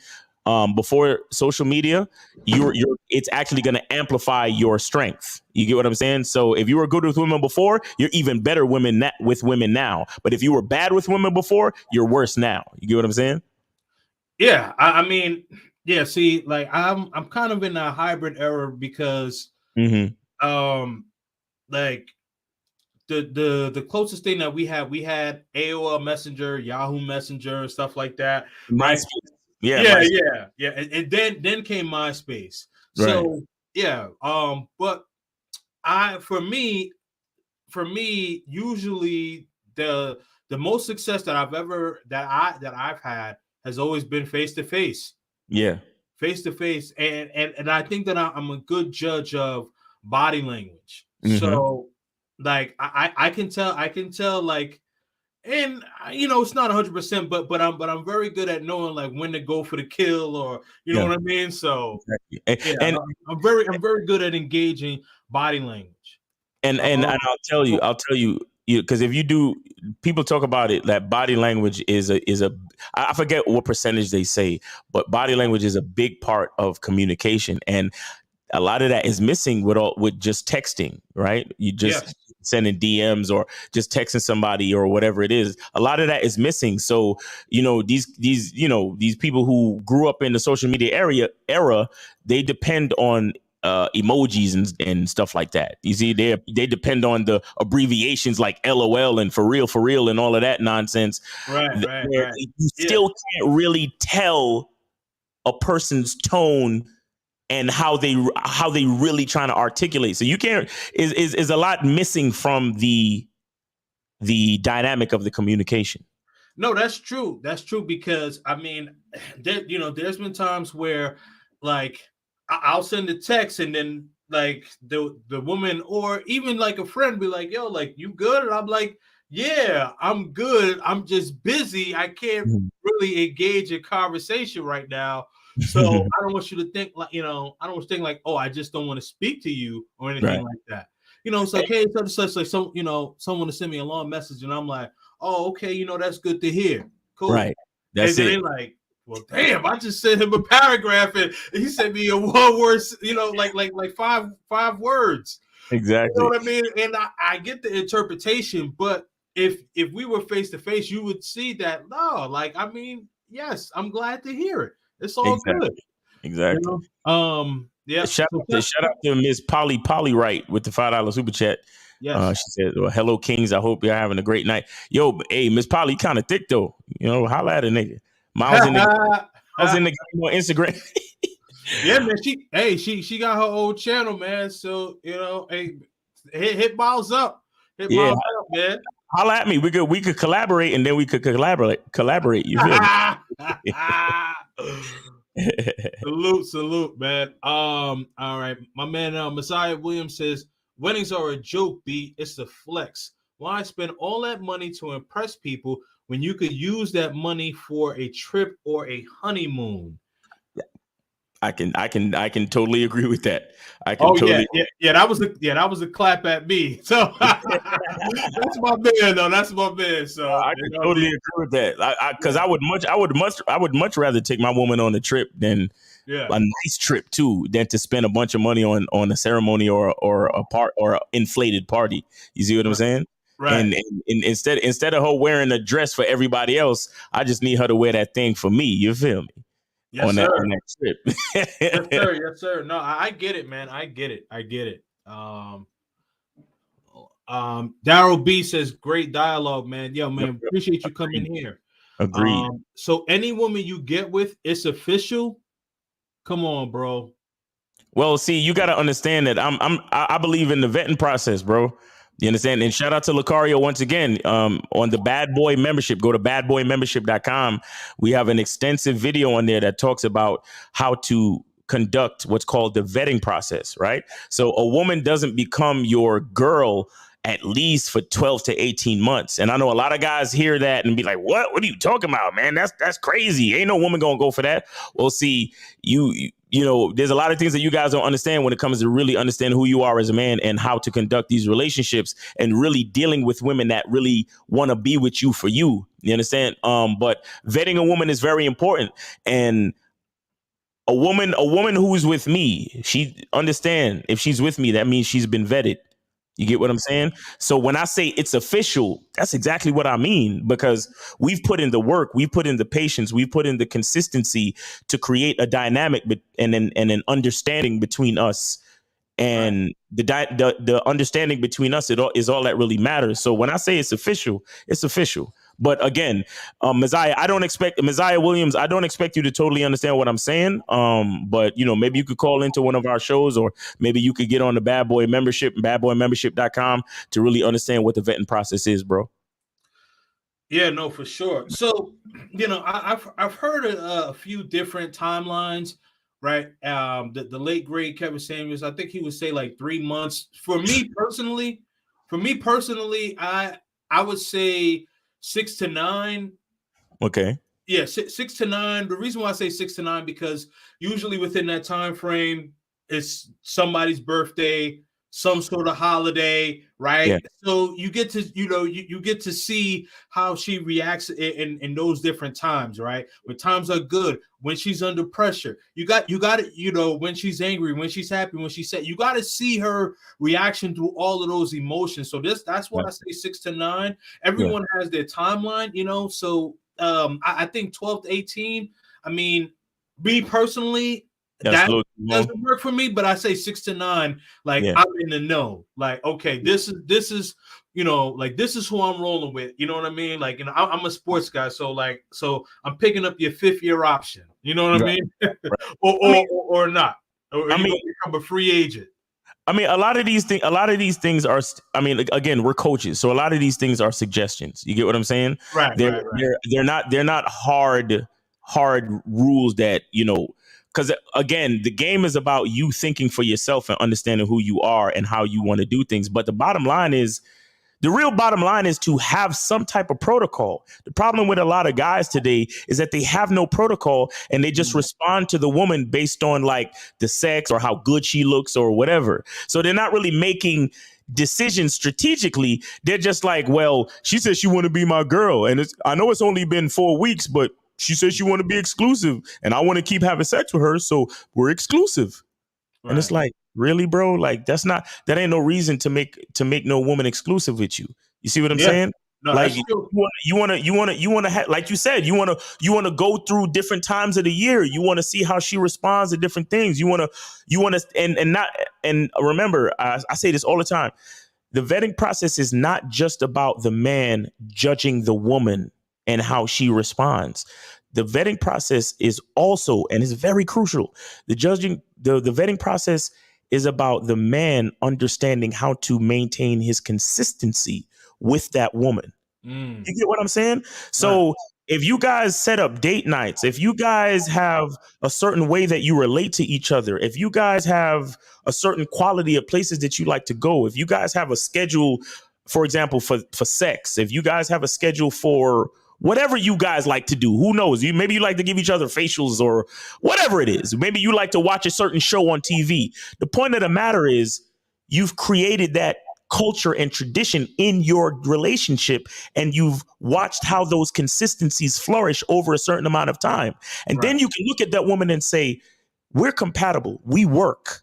before social media, it's actually going to amplify your strength. You get what I'm saying? So if you were good with women before, you're even better with women now. But if you were bad with women before, you're worse now. You get what I'm saying? Yeah, I mean, yeah. See, like I'm kind of in a hybrid era because, like the closest thing that we had AOL Messenger, Yahoo Messenger, and stuff like that, right? MySpace. Yeah, Yeah, MySpace. yeah. And then came MySpace. Right. So yeah, but I for me, usually the most success that I've had has always been face to face, Yeah. and I think that I'm a good judge of body language. Mm-hmm. So like I can tell like, and it's not 100%, but I'm very good at knowing like when to go for the kill, or you know Yeah. what I mean. So Exactly. yeah, I'm very good at engaging body language. And Um, I'll tell you, because if you do, people talk about it that body language is a I forget what percentage they say, but body language is a big part of communication, and a lot of that is missing with just texting, right? You just yes, sending DMs or just texting somebody or whatever it is. A lot of that is missing. So, these people who grew up in the social media era, they depend on emojis and stuff like that. You see, they depend on the abbreviations like LOL and for real and all of that nonsense. Where right. you Yeah. still can't really tell a person's tone and how they really trying to articulate. So you can't is a lot missing from the dynamic of the communication. No, that's true. That's true because I mean, there's been times where, like, I'll send a text and then like the woman or even like a friend be like, "Yo, like, you good?" And I'm like, "Yeah, I'm good. I'm just busy. I can't really engage in conversation right now." So I don't want you to think like, I don't want you to think like, "Oh, I just don't want to speak to you," or anything Right. like that. It's like, hey, such like someone to send me a long message, and I'm like, oh, okay, that's good to hear. Cool. Right. And That's then it. they're like, well, damn, I just sent him a paragraph and he sent me a one word, like five words. You know Exactly. what I mean? And I get the interpretation, but if we were face to face, you would see that no, like, I mean, yes, I'm glad to hear it. It's all good. Exactly. Exactly. Yeah. Shout So, out to Miss Polly Wright with the $5 super chat. yes. She said, well, hello, Kings. I hope you're having a great night. Yo, hey, Miss Polly, kind of thick, though. Holla at a nigga. Miles in the game on Instagram. Yeah, man. She got her own channel, man. So hey, hit Miles up. Hit Yeah, Miles up, man. holla at me. We could collaborate, and then we could collaborate. You feel me? Salute, man. All right. My man Messiah Williams says weddings are a joke, B. It's a flex. Why spend all that money to impress people when you could use that money for a trip or a honeymoon? I can totally agree with that. Yeah. That was a clap at me. So that's my man, though. That's my man. So I can totally agree with that. Because I would much rather take my woman on a trip than a nice trip too, than to spend a bunch of money on a ceremony or a part or an inflated party. You see what I'm saying? Right. And instead of her wearing a dress for everybody else, I just need her to wear that thing for me. You feel me? Yes, That trip. Yes, sir. Yes, sir. No, I get it, man. I get it. Daryl B says, great dialogue, man. Yo, man, appreciate you coming here. Agreed. So any woman you get with, it's official. Come on, bro. Well, see, you got to understand that I believe in the vetting process, bro. You understand? And shout out to Lucario once again on the Bad Boy membership. Go to badboymembership.com. We have an extensive video on there that talks about how to conduct what's called the vetting process, right? So a woman doesn't become your girl at least for 12 to 18 months. And I know a lot of guys hear that and be like, what are you talking about, man? That's crazy. Ain't no woman gonna go for that. Well, see, there's a lot of things that you guys don't understand when it comes to really understand who you are as a man and how to conduct these relationships and really dealing with women that really want to be with you for you. You understand? But vetting a woman is very important. And a woman who's with me, she understand if she's with me, that means she's been vetted. You get what I'm saying? So when I say it's official, that's exactly what I mean, because we've put in the work, we've put in the patience, we've put in the consistency to create a dynamic and an understanding between us. and the understanding between us is all that really matters. So when I say it's official, it's official. But again, Messiah Williams, I don't expect you to totally understand what I'm saying. But maybe you could call into one of our shows, or maybe you could get on the Bad Boy membership, badboymembership.com, to really understand what the vetting process is, bro. Yeah, no, for sure. So, I've heard a few different timelines, right? The late great Kevin Samuels, I think he would say like 3 months. For me personally, I would say 6 to 9. Okay. Yeah, 6 to 9. The reason why I say 6 to 9, because usually within that time frame, it's somebody's birthday, some sort of holiday, right? Yeah. So you get to, you get to see how she reacts in those different times, right? When times are good, when she's under pressure, you got it, when she's angry, when she's happy, when she's sad, you got to see her reaction through all of those emotions. So that's why I say 6 to 9. Everyone has their timeline, so I think 12 to 18. I mean, me personally, that doesn't work for me, but I say 6 to 9. Like, I'm in the know. Like, okay, this is this is who I'm rolling with. You know what I mean? Like, I'm a sports guy, so I'm picking up your 5th-year option. You know what I mean? or not. Or you gonna become a free agent. I mean, a lot of these things are, again, we're coaches. So a lot of these things are suggestions. You get what I'm saying? Right. They're not hard rules that, because again, the game is about you thinking for yourself and understanding who you are and how you want to do things. But the real bottom line is to have some type of protocol. The problem with a lot of guys today is that they have no protocol, and they just respond to the woman based on like the sex or how good she looks or whatever. So they're not really making decisions strategically. They're just like, well, she says she want to be my girl, and I know it's only been 4 weeks, but she says she want to be exclusive, and I want to keep having sex with her, so we're exclusive. Right. And it's like, really, bro? Like, that ain't no reason to make no woman exclusive with you. You see what I'm saying? No, like, you want to have, like you said, you want to go through different times of the year. You want to see how she responds to different things. You want to, and remember, I say this all the time. The vetting process is not just about the man judging the woman and how she responds. The vetting process is also, and it's very crucial, the vetting process is about the man understanding how to maintain his consistency with that woman. You get what I'm saying? So if you guys set up date nights, if you guys have a certain way that you relate to each other, if you guys have a certain quality of places that you like to go, if you guys have a schedule, for example, for sex, if you guys have a schedule for whatever you guys like to do, who knows? Maybe you like to give each other facials or whatever it is. Maybe you like to watch a certain show on TV. The point of the matter is you've created that culture and tradition in your relationship, and you've watched how those consistencies flourish over a certain amount of time. And then you can look at that woman and say, we're compatible. We work.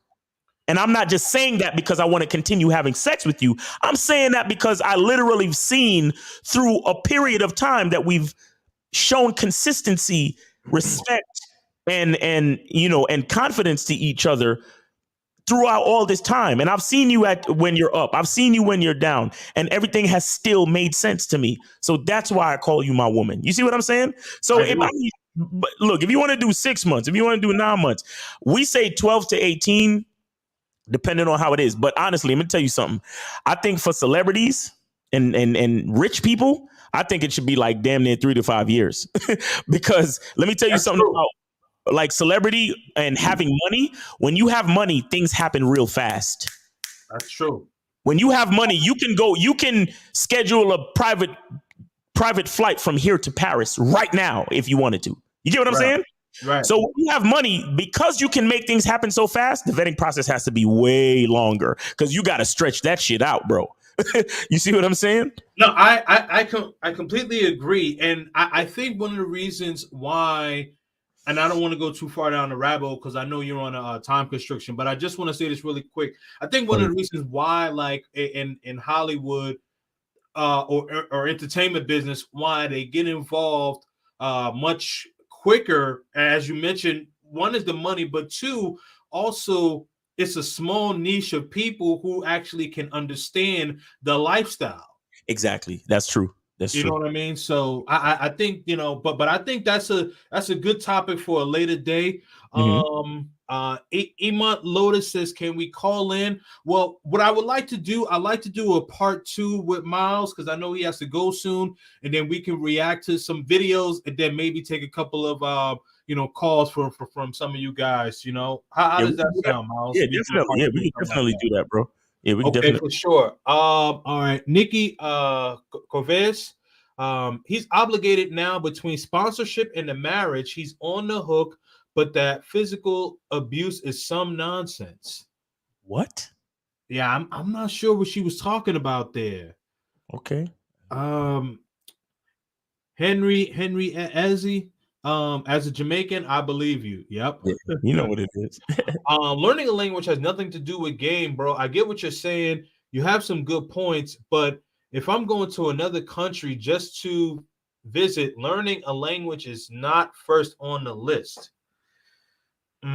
And I'm not just saying that because I want to continue having sex with you. I'm saying that because I literally seen through a period of time that we've shown consistency, respect, and confidence to each other throughout all this time. And I've seen you when you're up. I've seen you when you're down, and everything has still made sense to me. So that's why I call you my woman. You see what I'm saying? So look, if you want to do 6 months, if you want to do 9 months, we say 12 to 18. Depending on how it is. But honestly, let me tell you something. I think for celebrities and rich people, I think it should be like damn near 3 to 5 years. Because let me tell you something about like celebrity and having money. When you have money, things happen real fast. That's true. When you have money, you can schedule a private flight from here to Paris right now if you wanted to. You get what I'm saying? Right. So when you have money, because you can make things happen so fast, the vetting process has to be way longer because you got to stretch that shit out, bro. You see what I'm saying? No, I completely agree. And I think one of the reasons why, and I don't want to go too far down the rabbit hole because I know you're on a time constriction, but I just want to say this really quick. I think one of the reasons why, like in Hollywood or entertainment business, why they get involved much quicker, as you mentioned, one is the money, but two, also it's a small niche of people who actually can understand the lifestyle. Exactly. That's true. That's You know true. what I mean? So I think, you know, but I think that's a good topic for a later day. Mhm. Emont Lotus says, can we call in? Well, what I would like to do, I'd like to do a part 2 with Miles, because I know he has to go soon, and then we can react to some videos, and then maybe take a couple of calls from some of you guys. You know, how Yeah, we does can that do that. sound, Miles? Yeah, We do a definitely. part Yeah, 2 we or can something like definitely that. do that, bro. Yeah, we can Okay, definitely. for sure. All right, Nikki Corvez. He's obligated now between sponsorship and the marriage. He's on the hook, but that physical abuse is some nonsense. What? Yeah, I'm not sure what she was talking about there. Okay. Um, Henry Ezzy. As a Jamaican, I believe you. Yep. Yeah, you know what it is. Learning a language has nothing to do with game, bro. I get what you're saying. You have some good points, but if I'm going to another country just to visit, learning a language is not first on the list. I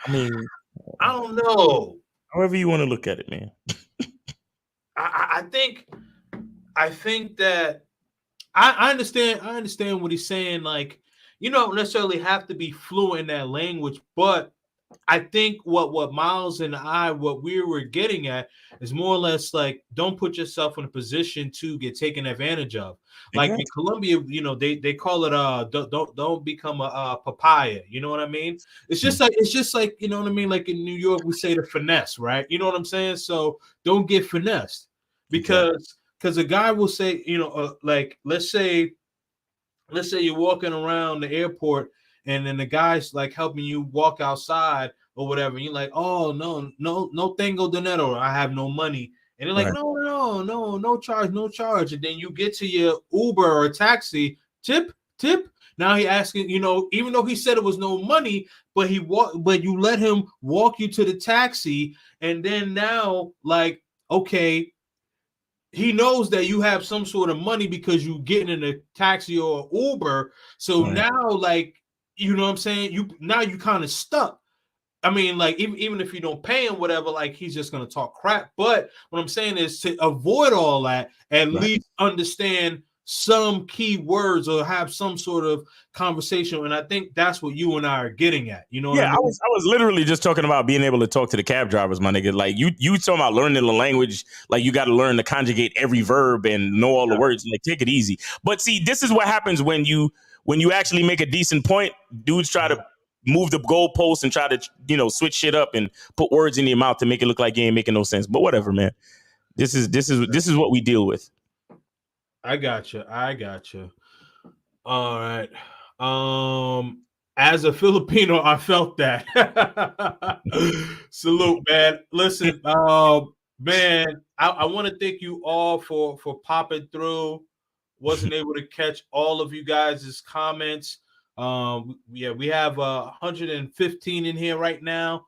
mean, I don't know. however you want to look at it, man. I think that I understand. I understand what he's saying. Like, you don't necessarily have to be fluent in that language, but I think what Miles and what we were getting at is more or less like, don't put yourself in a position to get taken advantage of. Like in Exactly. Colombia, they call it don't become a papaya. You know what I mean? It's just like you know what I mean. Like in New York, we say the finesse, right? You know what I'm saying? So don't get finessed, Exactly. because a guy will say, like let's say you're walking around the airport, and then the guy's like helping you walk outside or whatever. And you're like, oh, no tengo dinero, I have no money. And they're like, Right. no charge, no charge. And then you get to your Uber or taxi, tip. Now he asking, even though he said it was no money, but you let him walk you to the taxi, and then now, like, okay, he knows that you have some sort of money because you getting in a taxi or Uber. So Right. now, like, you know what I'm saying? You kind of stuck. I mean, like, even if you don't pay him, whatever, like, he's just gonna talk crap. But what I'm saying is, to avoid all that, at Right. least understand some key words or have some sort of conversation. And I think that's what you and I are getting at. You know what Yeah, I mean? I was literally just talking about being able to talk to the cab drivers, my nigga. Like you talking about learning the language, like you got to learn to conjugate every verb and know all the words. Like, take it easy. But see, this is what happens when you actually make a decent point. Dudes try to move the goalposts and try to switch shit up and put words in your mouth to make it look like you ain't making no sense. But whatever, man. This is what we deal with. I got you. All right. As a Filipino, I felt that. Salute, man. Listen, man, I want to thank you all for popping through. Wasn't able to catch all of you guys' comments. We have 115 in here right now.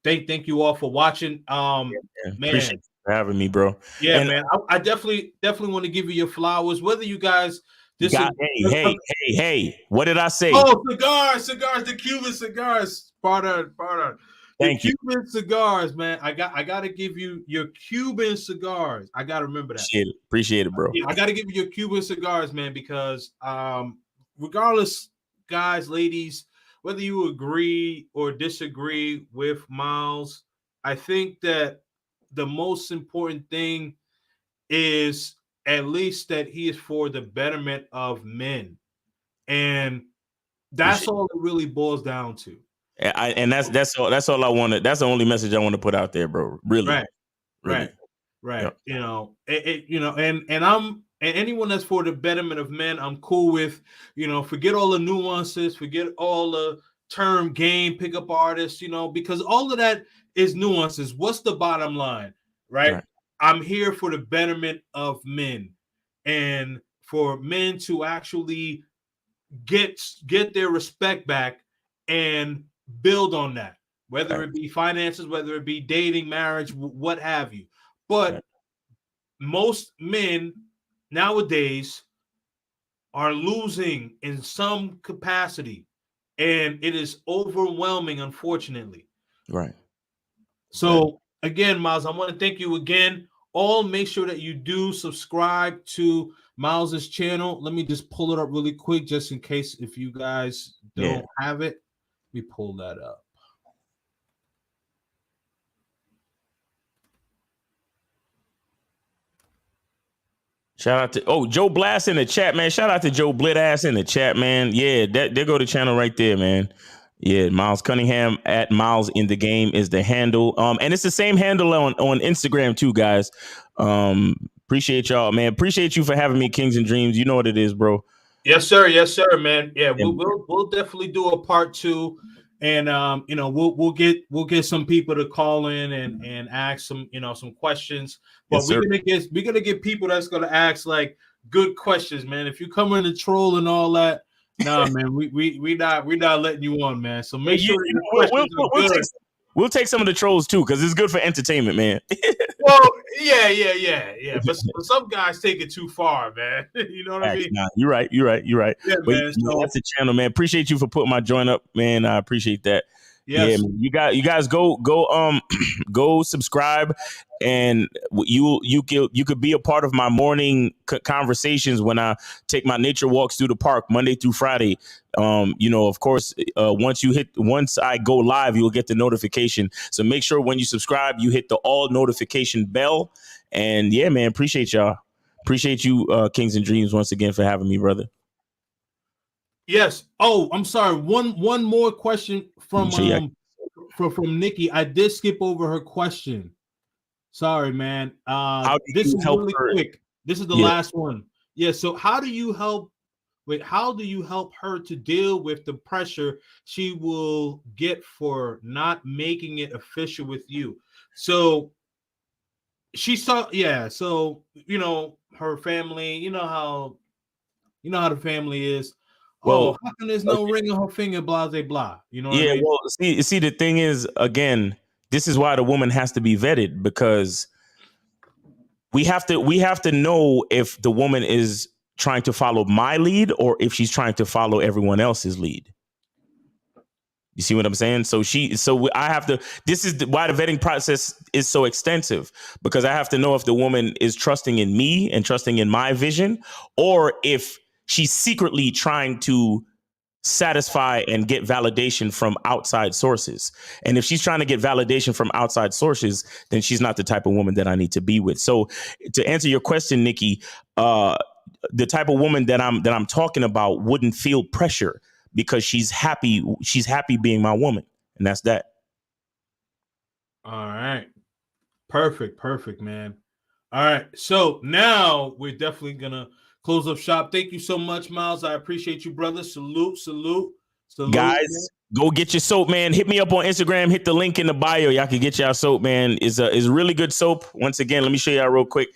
Thank you all for watching. Yeah, appreciate Man, you for having me, bro. yeah, And man. I definitely want to give you your flowers. Whether you guys hey, what did I say? Oh, cigars, the Cuban cigars. Pardon. The Thank you. Cuban cigars, man. I got to give you your Cuban cigars. I got to remember that. Appreciate it, bro. Yeah, I got to give you your Cuban cigars, man, because regardless, guys, ladies, whether you agree or disagree with Miles, I think that the most important thing is at least that he is for the betterment of men. And that's all it really boils down to. And that's all I wanted. That's the only message I want to put out there, bro. Really, really. Right. Yep. And anyone that's for the betterment of men, I'm cool with. Forget all the nuances, forget all the term game, pickup artists. Because all of that is nuances. What's the bottom line, right? I'm here for the betterment of men, and for men to actually get their respect back and build on that, whether it be finances, whether it be dating, marriage, what have you. But most men nowadays are losing in some capacity, and it is overwhelming, unfortunately. Right. So again, Miles, I want to thank you again. All make sure that you do subscribe to Miles's channel. Let me just pull it up really quick, just in case if you guys don't have it. Let me pull that up. Shout out to Joe Blast in the chat, man. Shout out to Joe Blitass in the chat, man. Yeah, there go the channel right there, man. Yeah, Miles Cunningham at MilesInTheGame is the handle. And it's the same handle on Instagram too, guys. Appreciate y'all, man. Appreciate you for having me, Kings and Dreams. You know what it is, bro. Yes, sir. Yes, sir, man. Yeah, we'll definitely do a part 2. And you know, we'll get some people to call in and ask some, you know, some questions. But Yes, we're gonna get people that's gonna ask like good questions, man. If you come in to troll and all that, nah, man, we not letting you on, man. So make sure your questions are good. We'll take some of the trolls too, because it's good for entertainment, man. Well, yeah. But some guys take it too far, man. You know what I mean? Nah, you're right. Yeah, but man. So, that's the channel, man. Appreciate you for putting my joint up, man. I appreciate that. Yes. Yeah, man. You guys go go subscribe, and you could be a part of my morning conversations when I take my nature walks through the park Monday through Friday. You know, of course, once I go live, you'll get the notification. So make sure when you subscribe, you hit the all notification bell. And yeah, man, appreciate y'all. Appreciate you, Kings and Dreams, once again for having me, brother. Yes. Oh, I'm sorry. One more question from Nikki. I did skip over her question. Sorry, man. This is really quick. This is the last one. Yeah. So how do you help her to deal with the pressure she will get for not making it official with you? So she saw, yeah. So you know her family. You know how the family is. Well, how come there's no ring on her finger? Blah blah blah. You know what I mean? Well, see, the thing is, again, this is why the woman has to be vetted, because we have to know if the woman is trying to follow my lead or if she's trying to follow everyone else's lead. You see what I'm saying? So I have to. This is why the vetting process is so extensive, because I have to know if the woman is trusting in me and trusting in my vision, or if she's secretly trying to satisfy and get validation from outside sources. And if she's trying to get validation from outside sources, then she's not the type of woman that I need to be with. So to answer your question, Nikki, the type of woman that I'm talking about wouldn't feel pressure, because she's happy being my woman. And that's that. All right. Perfect, man. All right. So now we're definitely gonna close up shop. Thank you so much, Miles. I appreciate you, brother. Salute. Guys, man. Go get your soap, man. Hit me up on Instagram. Hit the link in the bio. Y'all can get y'all soap, man. It's really good soap. Once again, let me show y'all real quick.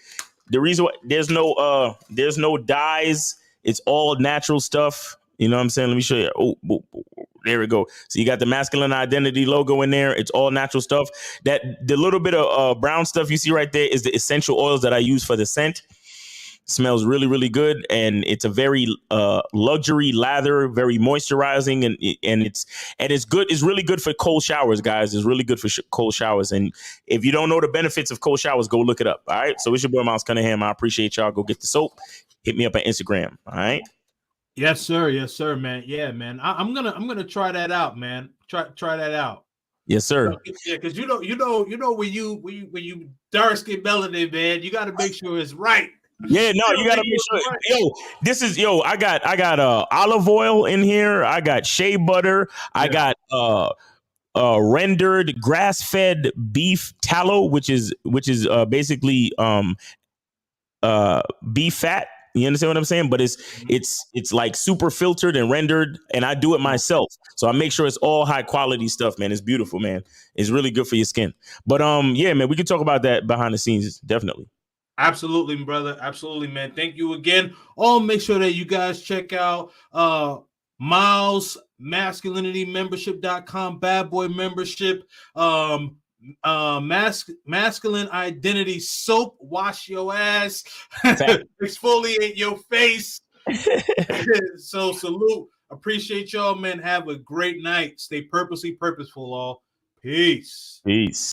The reason why there's no dyes. It's all natural stuff. You know what I'm saying? Let me show you. Oh, there we go. So you got the Masculine Identity logo in there. It's all natural stuff. That the little bit of brown stuff you see right there is the essential oils that I use for the scent. Smells really, really good, and it's a very luxury lather, very moisturizing, and it's good. It's really good for cold showers, guys. It's really good for cold showers. And if you don't know the benefits of cold showers, go look it up. All right. So it's your boy Miles Cunningham. I appreciate y'all. Go get the soap. Hit me up on Instagram. All right. Yes, sir, man. Yeah, man. I'm gonna try that out, man. Try that out. Yes, sir. Yeah, because you know when you dark skin melanin, man, you got to make sure it's right. Yeah, no, you gotta make sure. I got olive oil in here. I got shea butter. I got rendered grass-fed beef tallow, which is basically beef fat. You understand what I'm saying? But it's like super filtered and rendered, and I do it myself. So I make sure it's all high quality stuff, man. It's beautiful, man. It's really good for your skin. But yeah, man, we can talk about that behind the scenes, definitely. Absolutely, brother. Absolutely, man. Thank you again. Make sure that you guys check out Miles masculinitymembership.com, bad boy membership, masculine identity soap, wash your ass, exfoliate your face. So salute. Appreciate y'all, man. Have a great night. Stay purposeful, all. Peace.